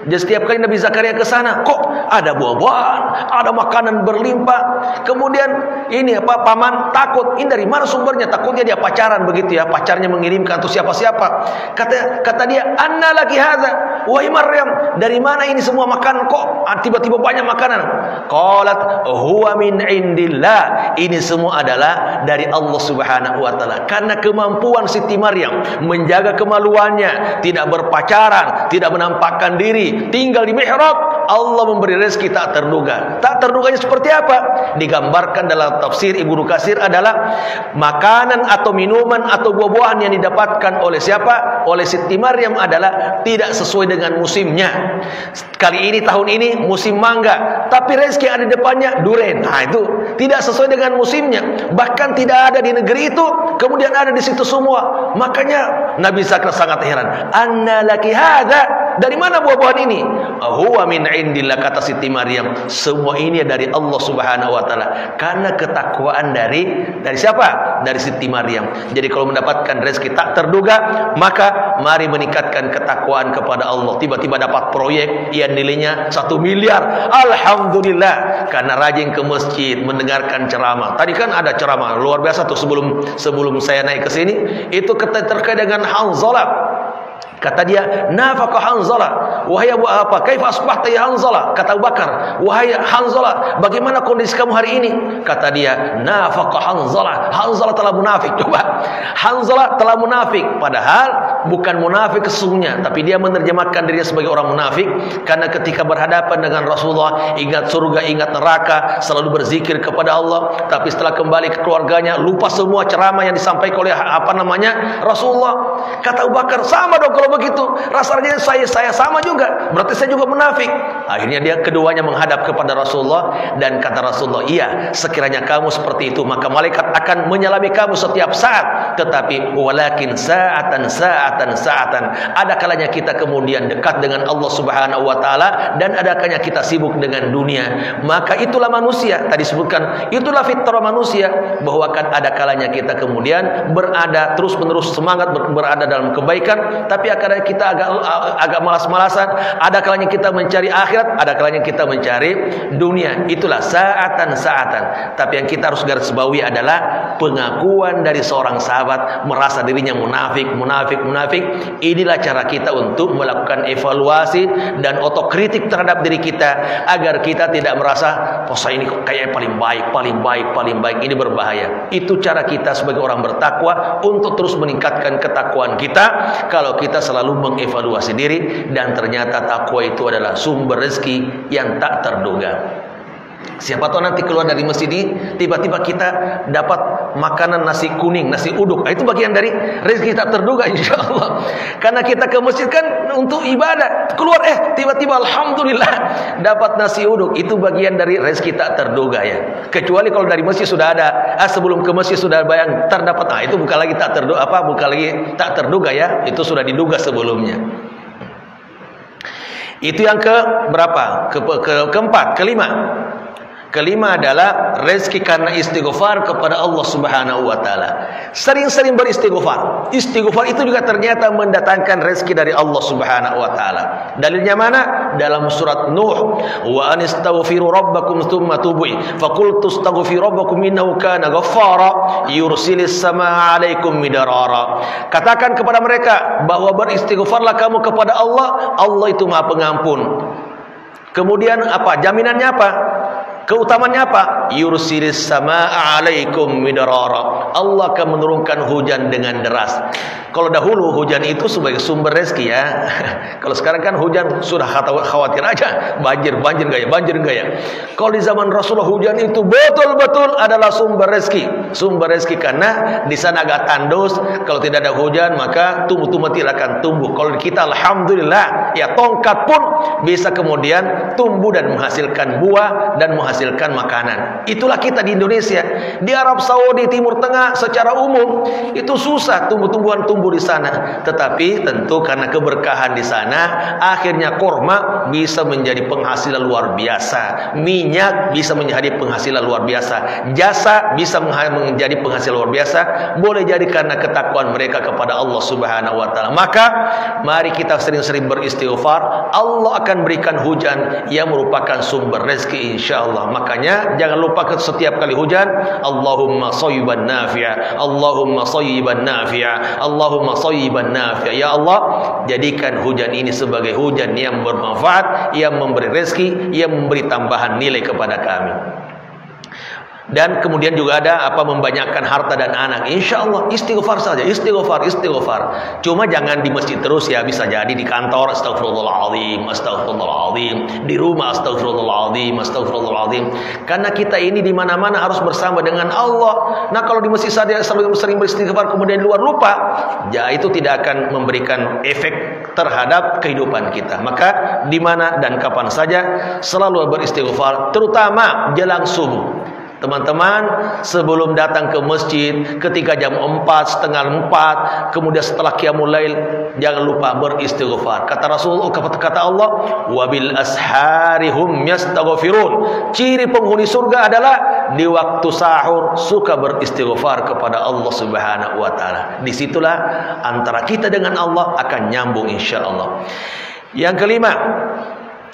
Jadi setiap kali Nabi Zakaria ke sana, kok ada buah-buahan, ada makanan berlimpah. Kemudian ini paman takut, ini dari mana sumbernya? Takutnya dia pacaran begitu ya, pacarnya mengirimkan atau siapa-siapa. Kata dia, "Anna laki hadza?" Wahai Maryam, dari mana ini semua makanan kok tiba-tiba banyak makanan? Qalat huwa min indillah. Ini semua adalah dari Allah Subhanahu wa taala. Karena kemampuan Siti Maryam menjaga kemaluannya, tidak berpacaran, tidak menampakkan diri, tinggal di mihrab, Allah memberi rezeki tak terduga. Tak terduganya seperti apa? Digambarkan dalam tafsir Ibnu Katsir adalah makanan atau minuman atau buah-buahan yang didapatkan oleh siapa? Oleh Siti Maryam adalah tidak sesuai dengan musimnya. Kali ini, tahun ini musim mangga, tapi rezeki yang ada di depannya duren. Nah, itu tidak sesuai dengan musimnya. Bahkan tidak ada di negeri itu, kemudian ada di situ semua. Makanya Nabi Zakaria sangat heran. Anna laki hadza? Dari mana buah-buahan ini? Huwa min indillah, kata Siti Maryam. Semua ini dari Allah Subhanahu wa taala. Karena ketakwaan dari siapa? Dari Siti Maryam. Jadi kalau mendapatkan rezeki tak terduga, maka mari meningkatkan ketakwaan kepada Allah. Tiba-tiba dapat proyek yang nilainya 1 miliar. Alhamdulillah, karena rajin ke masjid mendengarkan ceramah. Tadi kan ada ceramah luar biasa tuh sebelum saya naik ke sini, itu terkait dengan Hanzalah. Kata dia, nafaqah Hanzalah. Wahai Abu apa? Kaifa asbahta ya Hanzalah? Kata Abu Bakar, wahai Hanzalah, bagaimana kondisi kamu hari ini? Kata dia, nafaqah Hanzalah. Hanzalah telah munafik. Coba, Hanzalah telah munafik. Padahal bukan munafik sesungguhnya, tapi dia menerjemahkan dirinya sebagai orang munafik. Karena ketika berhadapan dengan Rasulullah, ingat surga, ingat neraka, selalu berzikir kepada Allah. Tapi setelah kembali ke keluarganya, lupa semua ceramah yang disampaikan oleh Rasulullah. Kata Abu Bakar, sama dong kalau begitu, rasanya saya sama juga, berarti saya juga munafik. Akhirnya keduanya menghadap kepada Rasulullah, dan kata Rasulullah, iya, sekiranya kamu seperti itu, maka malaikat akan menyalami kamu setiap saat. Tetapi walakin sa'atan, ada kalanya kita kemudian dekat dengan Allah Subhanahu wa taala, dan ada kalanya kita sibuk dengan dunia. Maka itulah manusia, tadi sebutkan, itulah fitrah manusia, bahwa akan ada kalanya kita kemudian berada terus menerus semangat berada dalam kebaikan, tapi kadang kita agak malas-malasan. Ada kalanya kita mencari akhirat, ada kalanya kita mencari dunia. Itulah sa'atan. Tapi yang kita harus garis bawahi adalah pengakuan dari seorang sahabat merasa dirinya munafik. Inilah cara kita untuk melakukan evaluasi dan otokritik terhadap diri kita, agar kita tidak merasa, oh saya ini kok kayak paling baik. Ini berbahaya. Itu cara kita sebagai orang bertakwa untuk terus meningkatkan ketakwaan kita. Kalau kita selalu mengevaluasi diri, dan ternyata takwa itu adalah sumber rezeki yang tak terduga. Siapa tahu nanti keluar dari masjid ini, tiba-tiba kita dapat makanan nasi kuning, nasi uduk. Itu bagian dari rezeki tak terduga, insya Allah. Karena kita ke masjid kan untuk ibadah, keluar tiba-tiba alhamdulillah dapat nasi uduk. Itu bagian dari rezeki tak terduga ya. Kecuali kalau dari masjid sudah ada, sebelum ke masjid sudah bayang terdapat, itu bukan lagi tak terduga ya. Itu sudah diduga sebelumnya. Itu yang ke berapa? Keempat, kelima adalah rezeki karena istighfar kepada Allah Subhanahu wa taala. Sering-sering beristighfar. Istighfar itu juga ternyata mendatangkan rezeki dari Allah Subhanahu wa taala. Dalilnya mana? Dalam surat Nuh, wa anistaghfiru rabbakum tsumma tubu faqultu astaghfiru rabbakum innahu kana ghaffara yursilis samaa 'alaikum midarara. Katakan kepada mereka bahwa beristighfarlah kamu kepada Allah, Allah itu Maha Pengampun. Kemudian apa? Jaminannya apa? Keutamaannya apa? Yursilis samaa 'alaikum midrara. Allah akan menurunkan hujan dengan deras. Kalau dahulu hujan itu sebagai sumber rezeki ya. Kalau sekarang kan hujan sudah khawatir aja, banjir enggak ya. Kalau di zaman Rasulullah hujan itu betul-betul adalah sumber rezeki. Sumber rezeki karena di sana agak tandus, kalau tidak ada hujan maka tumbuh-tumbuh tidak akan tumbuh. Kalau kita alhamdulillah ya tongkat pun bisa kemudian tumbuh dan menghasilkan buah dan menghasilkan makanan. Itulah kita di Indonesia. Di Arab Saudi, Timur Tengah secara umum itu susah tumbuh-tumbuhan tumbuh di sana. Tetapi tentu karena keberkahan di sana, akhirnya kurma bisa menjadi penghasilan luar biasa. Minyak bisa menjadi penghasilan luar biasa. Jasa bisa menjadi penghasilan luar biasa. Boleh jadi karena ketakwaan mereka kepada Allah Subhanahu wa taala. Maka mari kita sering-sering beristighfar. Allah akan berikan hujan yang merupakan sumber rezeki insyaallah. Makanya jangan lupa setiap kali hujan, Allahumma shayyiban nafi'a, Allahumma shayyiban nafi'a, Allahumma shayyiban nafi'a. Ya Allah, jadikan hujan ini sebagai hujan yang bermanfaat, yang memberi rezeki, yang memberi tambahan nilai kepada kami. Dan kemudian juga ada membanyakkan harta dan anak. Insya Allah istighfar saja, istighfar. Cuma jangan di masjid terus ya, bisa jadi di kantor astagfirullahaladzim, di rumah astagfirullahaladzim. Karena kita ini di mana-mana harus bersama dengan Allah. Nah kalau di masjid saja sering beristighfar kemudian di luar lupa, ya itu tidak akan memberikan efek terhadap kehidupan kita. Maka di mana dan kapan saja selalu beristighfar, terutama jelang subuh. Teman-teman, sebelum datang ke masjid ketika jam 4, setengah 4, kemudian setelah qiyamul lail, jangan lupa beristighfar. Kata Rasulullah, kata Allah, wabil asharihum yastaghfirun. Ciri penghuni surga adalah di waktu sahur suka beristighfar kepada Allah Subhanahu wa taala. Disitulah antara kita dengan Allah akan nyambung insyaallah. Yang kelima,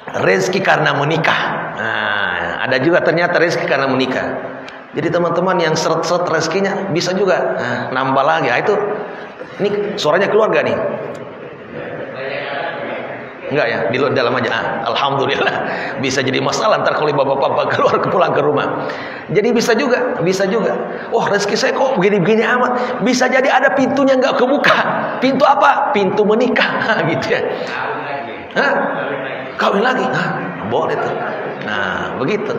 rezeki karena menikah. Nah, ada juga ternyata rezeki karena menikah. Jadi teman-teman yang seret-seret rezekinya bisa juga nambah lagi. Itu ini suaranya keluar gak nih? Enggak ya, di dalam aja. Alhamdulillah. Bisa jadi masalah ntar kalau bapak-bapak pulang ke rumah. Jadi bisa juga. Oh rezeki saya kok begini-begini amat. Bisa jadi ada pintunya nggak kebuka. Pintu apa? Pintu menikah gitu ya. Kawin lagi, boleh tuh. Nah, begitu.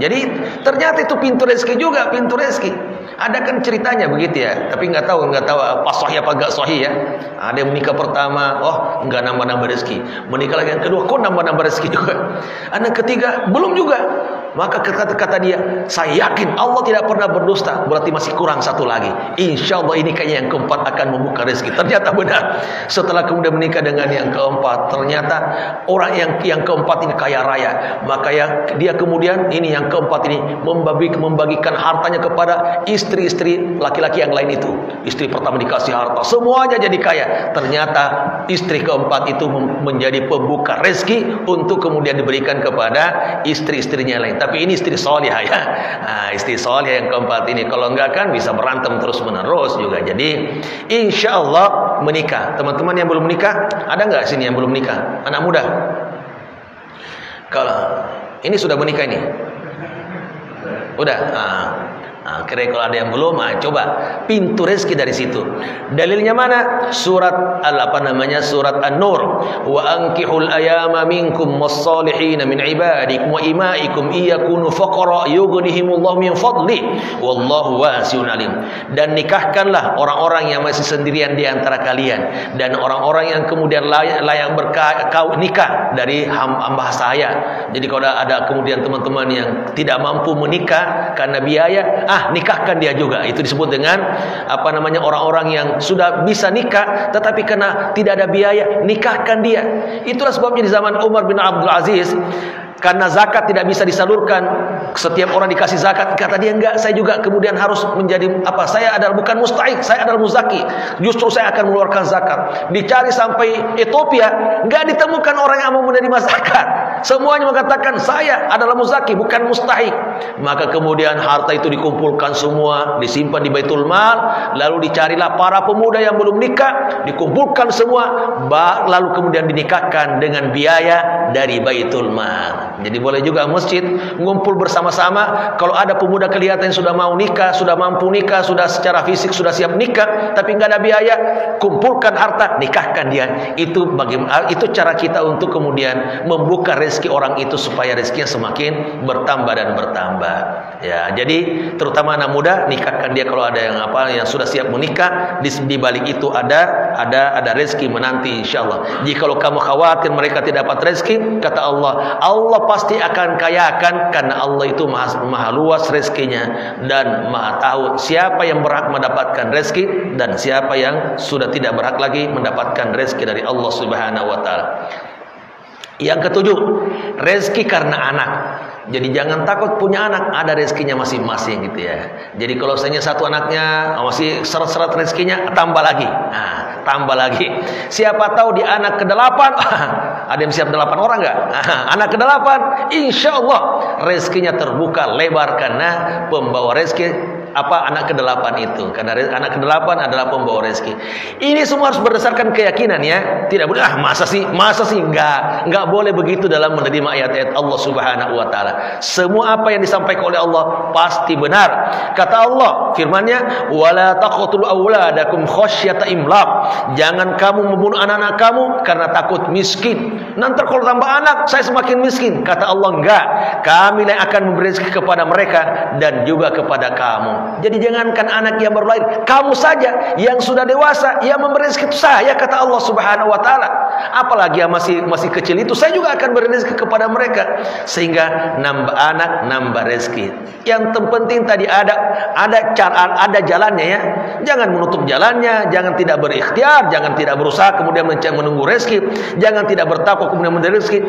Jadi ternyata itu pintu rezeki juga, pintu rezeki. Ada kan ceritanya begitu ya. Tapi nggak tahu apa sahih apa nggak sahih ya. Ada yang menikah pertama, nggak nambah-nambah rezeki. Menikah lagi yang kedua, kok nambah-nambah rezeki juga. Anak ketiga belum juga. Maka kata dia, saya yakin Allah tidak pernah berdusta. Berarti masih kurang satu lagi. Insya Allah ini kayaknya yang keempat akan membuka rezeki. Ternyata benar. Setelah kemudian menikah dengan yang keempat, ternyata orang yang keempat ini kaya raya. Maka dia kemudian ini yang keempat ini membagikan hartanya kepada istri-istri laki-laki yang lain itu. Istri pertama dikasih harta, semuanya jadi kaya. Ternyata istri keempat itu menjadi pembuka rezeki untuk kemudian diberikan kepada istri-istrinya lain. Tapi ini istri solihah ya. Istri solihah yang keempat ini. Kalau enggak kan bisa berantem terus menerus juga. Jadi insya Allah menikah. Teman-teman yang belum menikah, ada nggak sini yang belum menikah? Anak muda. Kalau ini sudah menikah ini, udah. Kira kalau ada yang belum, coba pintu rezeki dari situ. Dalilnya mana? Surat Surat An-Nur. Wa ankihul ayama minkum was-salihin min ibadikum wa imaikum iyakunu faqara yughnihimullahu min fadli wallahu wasi'un alim. Dan nikahkanlah orang-orang yang masih sendirian di antara kalian dan orang-orang yang kemudian layak nikah dari hamba saya. Jadi kalau ada kemudian teman-teman yang tidak mampu menikah karena biaya, nikahkan dia juga. Itu disebut dengan orang-orang yang sudah bisa nikah tetapi karena tidak ada biaya, nikahkan dia. Itulah sebabnya di zaman Umar bin Abdul Aziz, karena zakat tidak bisa disalurkan, setiap orang dikasih zakat, kata dia enggak, saya juga kemudian harus menjadi saya adalah bukan mustahik, saya adalah muzaki, justru saya akan mengeluarkan zakat. Dicari sampai Ethiopia, enggak ditemukan orang yang mau menerima zakat. Semuanya mengatakan saya adalah muzaki, bukan mustahik. Maka kemudian harta itu dikumpulkan semua, disimpan di Baitul Mal, lalu dicarilah para pemuda yang belum nikah, dikumpulkan semua, lalu kemudian dinikahkan dengan biaya dari Baitul Mal. Jadi boleh juga masjid ngumpul bersama-sama. Kalau ada pemuda kelihatan yang sudah mau nikah, sudah mampu nikah, sudah secara fisik sudah siap nikah, tapi nggak ada biaya, kumpulkan harta, nikahkan dia. Itu cara kita untuk kemudian membuka rezeki orang itu supaya rezekinya semakin bertambah dan bertambah. Ya, jadi terutama anak muda, nikahkan dia kalau ada yang sudah siap menikah. Di balik itu ada rezeki menanti insyaallah. Jika kalau kamu khawatir mereka tidak dapat rezeki, kata Allah pasti akan kayakan, karena Allah itu maha luas rezekinya dan maha tahu siapa yang berhak mendapatkan rezeki dan siapa yang sudah tidak berhak lagi mendapatkan rezeki dari Allah Subhanahu wa taala. Yang ketujuh, rezeki karena anak. Jadi jangan takut punya anak, ada rezekinya masing-masing gitu ya. Jadi kalau misalnya satu anaknya masih seret-seret rezekinya, tambah lagi. Nah, tambah lagi. Siapa tahu di anak ke-8 ada yang siap 8 orang enggak? Anak ke-8 insyaallah rezekinya terbuka lebar karena pembawa rezeki anak ke-8 itu. Karena anak ke-8 adalah pembawa rezeki. Ini semua harus berdasarkan keyakinan ya. Tidak boleh masa sih enggak boleh begitu dalam menerima ayat-ayat Allah Subhanahu wa taala. Semua apa yang disampaikan oleh Allah pasti benar. Kata Allah firman-Nya, "Wala taqtulu auladakum khasyata imlaq." Jangan kamu membunuh anak-anak kamu karena takut miskin. Nanti kalau tambah anak saya semakin miskin. Kata Allah, enggak. Kami yang akan memberi rezeki kepada mereka dan juga kepada kamu. Jadi jangankan anak yang baru lahir, kamu saja yang sudah dewasa yang memberi rezeki saya, kata Allah Subhanahu wa taala. Apalagi yang masih kecil itu, saya juga akan beri rezeki kepada mereka. Sehingga nambah anak, nambah rezeki. Yang terpenting tadi ada jalannya ya. Jangan menutup jalannya, jangan tidak berikhtiar, jangan tidak berusaha kemudian menunggu rezeki, jangan tidak bertakwa kemudian mencari rezeki.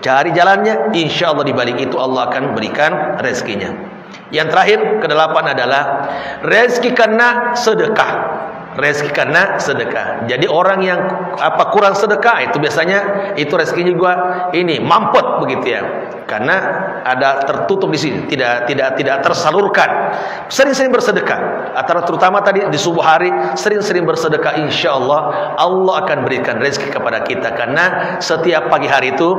Cari jalannya, insyaallah di balik itu Allah akan berikan rezekinya. Yang terakhir ke-8 adalah rezeki karena sedekah. Rezeki karena sedekah. Jadi orang yang kurang sedekah itu biasanya itu rezekinya juga ini mampet begitu ya. Karena ada tertutup di sini, tidak tersalurkan. Sering-sering bersedekah. Terutama tadi di subuh hari sering-sering bersedekah, insyaallah Allah akan berikan rezeki kepada kita. Karena setiap pagi hari itu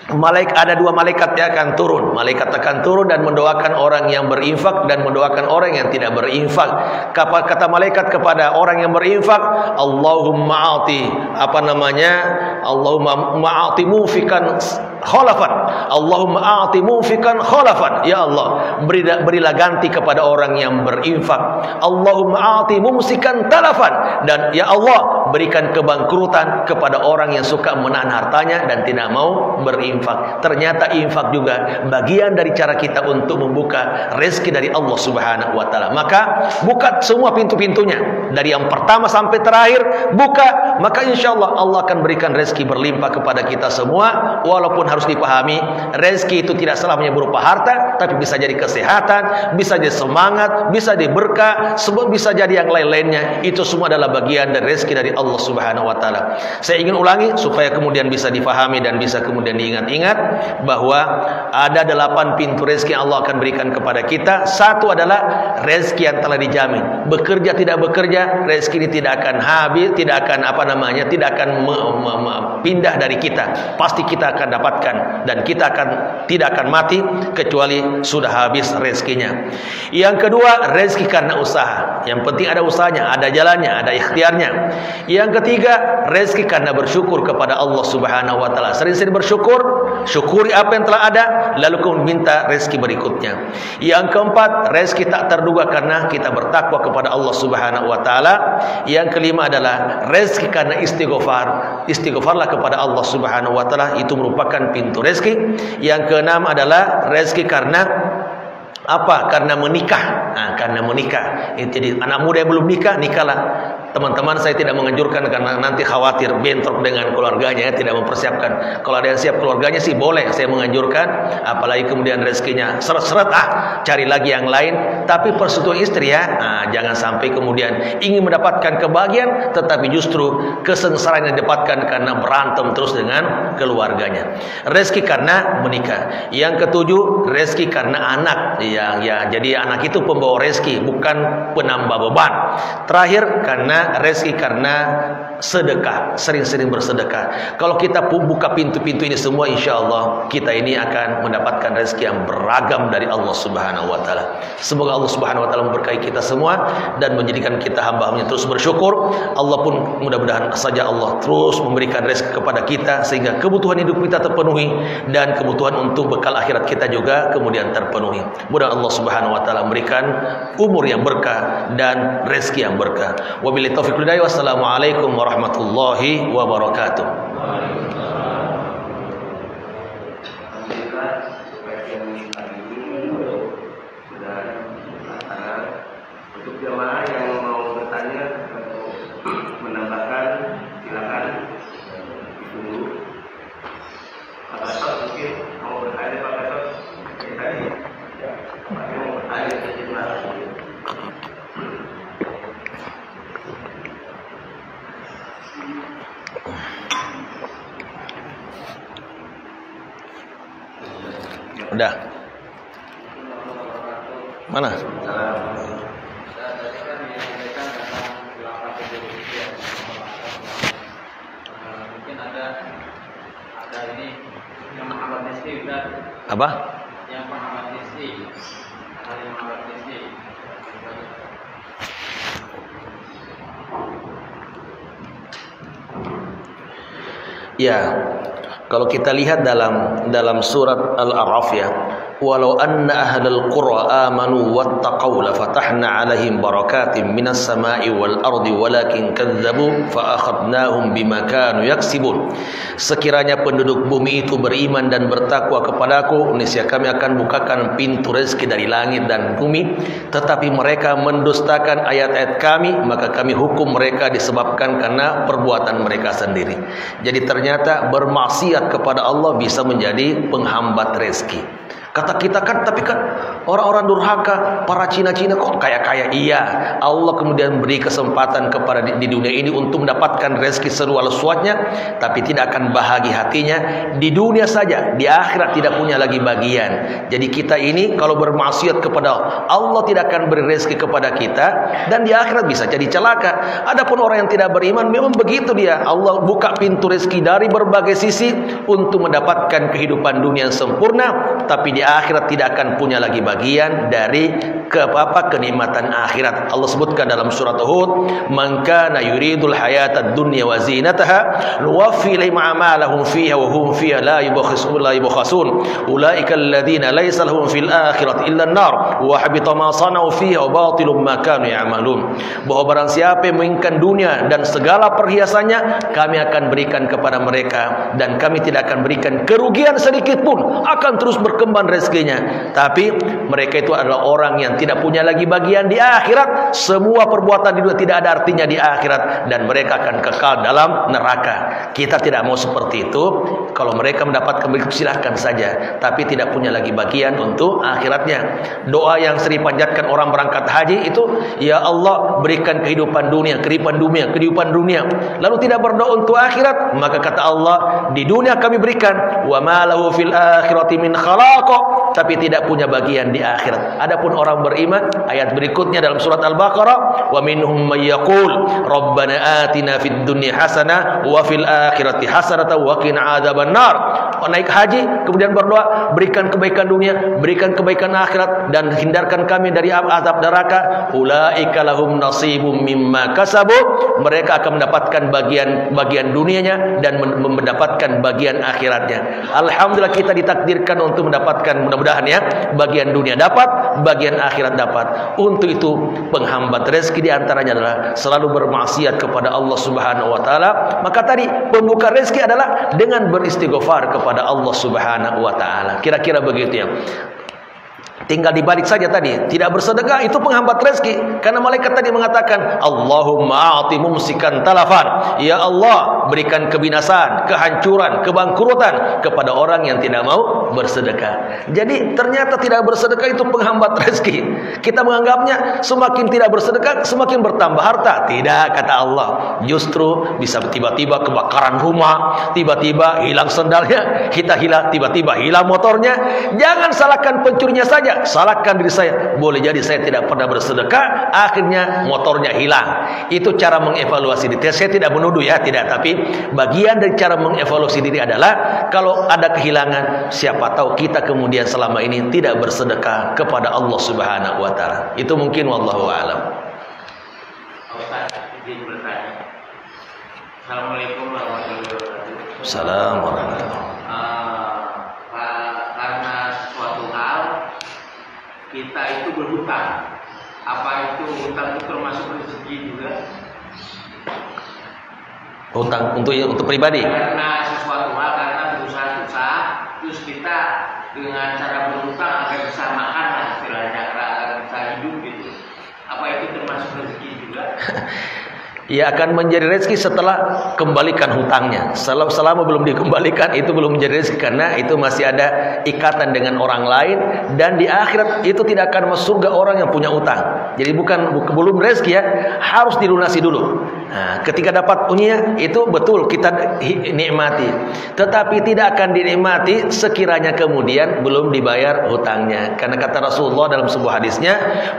ada 2 malaikat yang akan turun. Malaikat akan turun dan mendoakan orang yang berinfak dan mendoakan orang yang tidak berinfak. Kata malaikat kepada orang yang berinfak, Allahumma a'ti Allahumma a'ti mufikan khalafan. Allahumma a'ti mufikan khalafan. Ya Allah, berilah ganti kepada orang yang berinfak. Allahumma a'ti mumsikan talafan. Dan ya Allah, berikan kebangkrutan kepada orang yang suka menahan hartanya dan tidak mau berinfak. Ternyata infak juga bagian dari cara kita untuk membuka rezeki dari Allah Subhanahu wa taala. Maka buka semua pintu-pintunya dari yang pertama sampai terakhir, buka, maka insyaallah Allah akan berikan rezeki berlimpah kepada kita semua. Walaupun harus dipahami, rezeki itu tidak selamanya berupa harta, tapi bisa jadi kesehatan, bisa jadi semangat, bisa jadi berkah, bisa jadi yang lain-lainnya. Itu semua adalah bagian dari rezeki dari Allah Subhanahu wa taala. Saya ingin ulangi supaya kemudian bisa dipahami dan bisa kemudian diingat bahwa ada 8 pintu rezeki yang Allah akan berikan kepada kita. Satu adalah rezeki yang telah dijamin. Bekerja tidak bekerja, rezeki ini tidak akan habis, tidak akan tidak akan pindah dari kita. Pasti kita akan dapatkan dan kita tidak akan mati kecuali sudah habis rezekinya. Yang kedua, rezeki karena usaha. Yang penting ada usahanya, ada jalannya, ada ikhtiarnya. Yang ketiga, rezeki karena bersyukur kepada Allah Subhanahu wa taala. Sering-sering bersyukur, syukuri apa yang telah ada, lalu kemudian minta rezeki berikutnya. Yang keempat, rezeki tak terduga karena kita bertakwa kepada Allah Subhanahu wa taala. Yang kelima adalah rezeki karena istighfar. Istighfarlah kepada Allah Subhanahu wa taala, itu merupakan pintu rezeki. Yang keenam adalah rezeki karena karena menikah. Karena menikah. Jadi anak muda yang belum nikah, nikahlah. Teman-teman, saya tidak menganjurkan karena nanti khawatir bentrok dengan keluarganya, tidak mempersiapkan. Kalau ada yang siap keluarganya sih boleh, saya menganjurkan. Apalagi kemudian rezekinya seret-seret, cari lagi yang lain. Tapi persetujuan istri ya, jangan sampai kemudian ingin mendapatkan kebahagiaan, tetapi justru kesengsaraan yang didapatkan karena berantem terus dengan keluarganya. Rezeki karena menikah. Yang ketujuh, rezeki karena anak. Jadi anak itu pembawa rezeki, bukan penambah beban. Terakhir, karena rezeki karena sedekah, sering-sering bersedekah. Kalau kita buka pintu-pintu ini semua, insya Allah kita ini akan mendapatkan rezeki yang beragam dari Allah Subhanahu wa Ta'ala. Semoga Allah Subhanahu wa Ta'ala memberkahi kita semua dan menjadikan kita hamba-hambanya terus bersyukur. Allah pun mudah-mudahan saja Allah terus memberikan rezeki kepada kita sehingga kebutuhan hidup kita terpenuhi dan kebutuhan untuk bekal akhirat kita juga kemudian terpenuhi. Mudah Allah Subhanahu wa Ta'ala memberikan umur yang berkah dan rezeki yang berkah. Wabillahi taufiq wal hidayah. Wassalamualaikum warahmatullahi wabarakatuh. Untuk jamaah yang mau bertanya atau menambahkan, silakan ditunggu. Pak Gatot mungkin mau bertanya, Pak Gatot tadi ya, Pak mau bertanya sedikit. Udah. Mana? Mungkin ada ini yang menghambat Nisri, Apa? Yang menghambat Nisri, ada yang menghambat Nisri. Ya, kalau kita lihat dalam surat Al-A'raf ya, walau anna ahlal qura amanu wattaqau la fatahna 'alaihim barakatin minas sama'i wal ardi walakin kadzdzabu fa akhadnahum bima kanu yaksibun. Sekiranya penduduk bumi itu beriman dan bertakwa kepadaku, niscaya kami akan bukakan pintu rezeki dari langit dan bumi, tetapi mereka mendustakan ayat-ayat kami, maka kami hukum mereka disebabkan karena perbuatan mereka sendiri. Jadi ternyata bermaksiat kepada Allah bisa menjadi penghambat rezeki. Kata kita kan, tapi kan orang-orang durhaka, para Cina-Cina kok kaya-kaya. Iya, Allah kemudian beri kesempatan kepada di dunia ini untuk mendapatkan rezeki seluas-luasnya, tapi tidak akan bahagia hatinya di dunia saja, di akhirat tidak punya lagi bagian. Jadi kita ini kalau bermaksiat kepada Allah tidak akan beri rezeki kepada kita, dan di akhirat bisa jadi celaka. Adapun orang yang tidak beriman memang begitu dia. Allah buka pintu rezeki dari berbagai sisi untuk mendapatkan kehidupan dunia yang sempurna, tapi di akhirat tidak akan punya lagi bagian dari kenikmatan akhirat. Allah sebutkan dalam surat Hud, "Man kana yuridul hayatad dunya wa zinataha nuwaffi ilaihim a'malahum fiha wa hum fiha la yubkhasun ulaika alladziina laysa lahum fil akhirati illa an-nar wa habita ma sana'u fiha wa batilum ma kanu ya'malun." Bahwa barang siapa yang menginginkan dunia dan segala perhiasannya, kami akan berikan kepada mereka dan kami tidak akan berikan kerugian sedikit pun, akan terus berkembang rezekinya. Tapi mereka itu adalah orang yang tidak punya lagi bagian di akhirat. Semua perbuatan di dunia tidak ada artinya di akhirat, dan mereka akan kekal dalam neraka. Kita tidak mau seperti itu. Kalau mereka mendapatkan berikut silahkan saja, tapi tidak punya lagi bagian untuk akhiratnya. Doa yang sering panjatkan orang berangkat haji itu, ya Allah berikan kehidupan dunia, kehidupan dunia. Lalu tidak berdoa untuk akhirat, maka kata Allah, di dunia kami berikan, wa ma lahu fil akhirati min khalaq, tapi tidak punya bagian di akhirat. Adapun orang beriman, ayat berikutnya dalam surat Al-Baqarah, wa minhum may yaqul rabbana atina fid dunya hasanah wa fil akhirati hasanah wa qina adzabannar. Naik haji kemudian berdoa, berikan kebaikan dunia, berikan kebaikan akhirat, dan hindarkan kami dari azab neraka. Ulaika lahum nasibum mimma kasabu, mereka akan mendapatkan bagian dunianya dan mendapatkan bagian akhiratnya. Alhamdulillah kita ditakdirkan untuk mendapatkan, mudah-mudahan ya, bagian dunia dapat, bagian akhirat dapat. Untuk itu penghambat rezeki diantaranya adalah selalu bermaksiat kepada Allah Subhanahu wa Ta'ala. Maka tadi pembuka rezeki adalah dengan beristighfar kepada Allah Subhanahu wa Ta'ala. Kira-kira begitu ya. Tinggal dibalik saja tadi, tidak bersedekah itu penghambat rezeki. Karena malaikat tadi mengatakan, Allahumma a'ti mumsikan talafan. Ya Allah, berikan kebinasaan, kehancuran, kebangkrutan kepada orang yang tidak mau bersedekah. Jadi ternyata tidak bersedekah itu penghambat rezeki. Kita menganggapnya semakin tidak bersedekah semakin bertambah harta. Tidak, kata Allah. Justru bisa tiba-tiba kebakaran rumah, tiba-tiba hilang sendalnya, tiba-tiba hilang motornya. Jangan salahkan pencurinya saja, saya, salahkan diri saya. Boleh jadi saya tidak pernah bersedekah, akhirnya motornya hilang. Itu cara mengevaluasi diri. Saya tidak menuduh ya, tidak. Tapi bagian dari cara mengevaluasi diri adalah kalau ada kehilangan, siapa tahu kita kemudian selama ini tidak bersedekah kepada Allah Subhanahu wa taala. Itu mungkin, wallahu a'lam. Ustaz, izin bertanya. Assalamualaikum warahmatullahi wabarakatuh. Assalamualaikum warahmatullahi wabarakatuh. Karena suatu hal kita itu berhutang. Apa itu hutang itu termasuk rezeki juga? Hutang untuk pribadi. Karena sesuatu hal, karena berusaha susah, terus kita dengan cara berhutang agar bisa makan lah istilahnya, agar bisa hidup gitu. Apa itu termasuk rezeki juga? Ia akan menjadi rezeki setelah kembalikan hutangnya. Selama belum dikembalikan itu belum menjadi rezeki, karena itu masih ada ikatan dengan orang lain, dan di akhirat itu tidak akan masuk surga orang yang punya utang. Jadi belum rezeki ya, harus dilunasi dulu. Nah, ketika dapat punya itu betul kita nikmati, tetapi tidak akan dinikmati sekiranya kemudian belum dibayar hutangnya. Karena kata Rasulullah dalam sebuah hadisnya,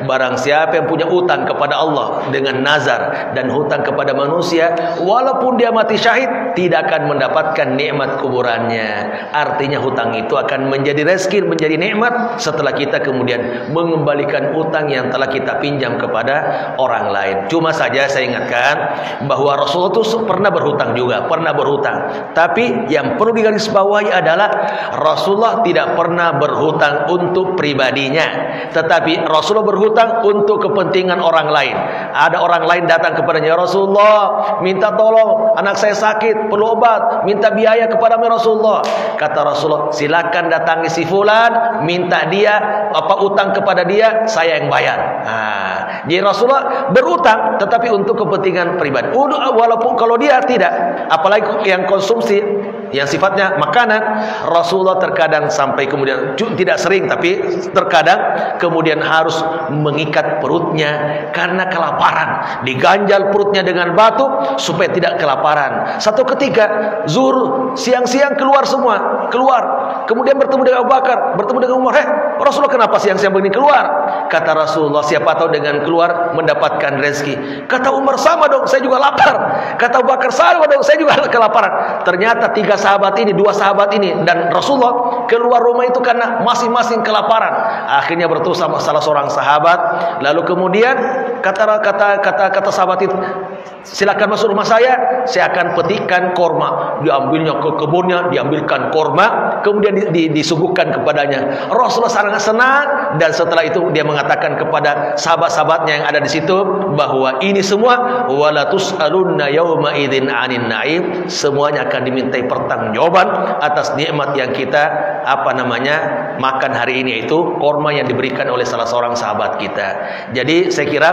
barang siapa yang punya utang kepada Allah dengan nazar dan hutang kepada manusia, walaupun dia mati syahid, tidak akan mendapatkan nikmat kuburannya. Artinya hutang itu akan menjadi rezeki, menjadi nikmat setelah kita kemudian mengembalikan utang yang telah kita pinjam kepada orang lain. Cuma saja saya ingatkan bahwa Rasulullah itu pernah berhutang juga, pernah berhutang. Tapi yang perlu digarisbawahi adalah Rasulullah tidak pernah berhutang untuk pribadinya, tetapi Rasulullah berhutang untuk kepentingan orang lain. Ada orang lain datang kepadanya, ya Rasulullah, minta tolong, anak saya sakit, perlu obat, minta biaya kepada Rasulullah. Kata Rasulullah, silakan datangi si fulan, minta dia utang kepada dia, saya yang bayar. Jadi Rasulullah berutang tetapi untuk kepentingan pribadi. Walaupun kalau dia tidak, apalagi yang konsumsi yang sifatnya makanan, Rasulullah terkadang sampai kemudian, tidak sering tapi terkadang kemudian harus mengikat perutnya karena kelaparan, diganjal perutnya dengan batu supaya tidak kelaparan. Satu ketika zuhur siang-siang keluar semua, kemudian bertemu dengan Abu Bakar, bertemu dengan Umar. Rasulullah, kenapa siang-siang begini keluar? Kata Rasulullah, siapa tahu dengan keluar mendapatkan rezeki. Kata Umar, sama dong, saya juga lapar. Kata Abu Bakar, sama dong, saya juga kelaparan. Ternyata dua sahabat ini dan Rasulullah keluar rumah itu karena masing-masing kelaparan. Akhirnya bertemu sama salah seorang sahabat, lalu kemudian kata sahabat itu, silakan masuk rumah saya akan petikkan korma. Diambilnya ke kebunnya, diambilkan korma, kemudian disuguhkan kepadanya. Rasulullah sangat senang, dan setelah itu dia mengatakan kepada sahabat-sahabatnya yang ada di situ bahwa ini semua wala tus'alunna yauma idzin 'anin na'im, semuanya akan dimintai pertanggungjawaban atas nikmat yang kita makan hari ini, yaitu korma yang diberikan oleh salah seorang sahabat kita. Jadi saya kira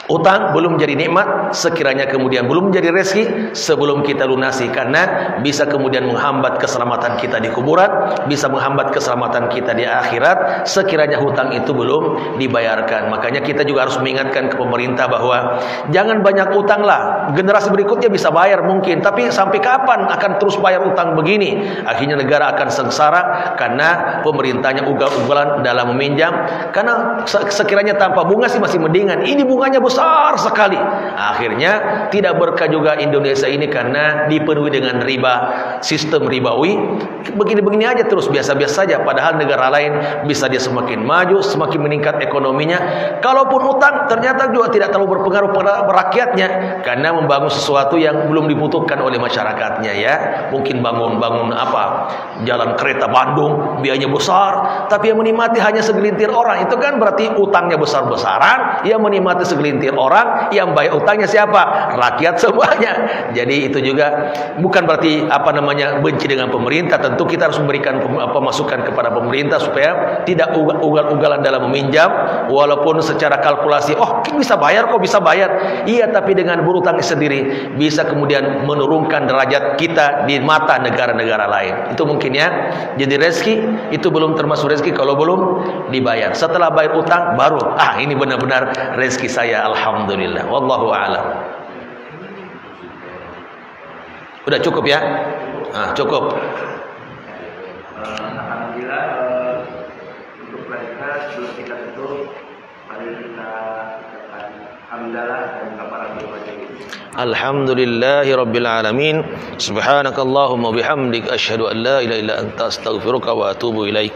utang belum menjadi nikmat sekiranya kemudian belum menjadi rezeki sebelum kita lunasi, karena bisa kemudian menghambat keselamatan kita di kuburan, bisa menghambat keselamatan kita di akhirat sekiranya hutang itu belum dibayarkan. Makanya kita juga harus mengingatkan ke pemerintah bahwa jangan banyak utang lah, generasi berikutnya bisa bayar mungkin, tapi sampai kapan akan terus bayar utang begini? Akhirnya negara akan sengsara karena pemerintahnya ugal-ugalan dalam meminjam. Karena sekiranya tanpa bunga sih masih mendingan, ini bunganya besar sekali. Akhirnya tidak berkah juga Indonesia ini karena dipenuhi dengan riba, sistem ribawi. Begini-begini aja terus, biasa-biasa saja. Padahal negara lain bisa dia semakin maju, semakin meningkat ekonominya. Kalaupun utang ternyata juga tidak terlalu berpengaruh pada rakyatnya, karena membangun sesuatu yang belum dibutuhkan oleh masyarakatnya ya. Mungkin bangun jalan kereta Bandung, biayanya besar, tapi yang menikmati hanya segelintir orang. Itu kan berarti utangnya besar-besaran, yang menikmati segelintir orang, yang bayar utangnya siapa? Rakyat semuanya. Jadi itu juga bukan berarti benci dengan pemerintah. Tentu kita harus memberikan pemasukan kepada pemerintah supaya tidak ugal-ugalan dalam meminjam, walaupun secara kalkulasi bisa bayar kok, bisa bayar. Iya, tapi dengan berutang sendiri bisa kemudian menurunkan derajat kita di mata negara-negara lain. Itu mungkin ya. Jadi rezeki itu belum termasuk rezeki kalau belum dibayar. Setelah bayar utang baru ini benar-benar rezeki saya, alhamdulillah. Wallahu a'lam. Udah cukup ya? Cukup. Alhamdulillah, untuk pelajaran mari kita katakan hamdalah dan kafaratul majlis. Alhamdulillahi rabbil alamin. Subhanakallahumma bihamdik asyhadu an la ilaha illa anta astaghfiruka wa atubu ilaik.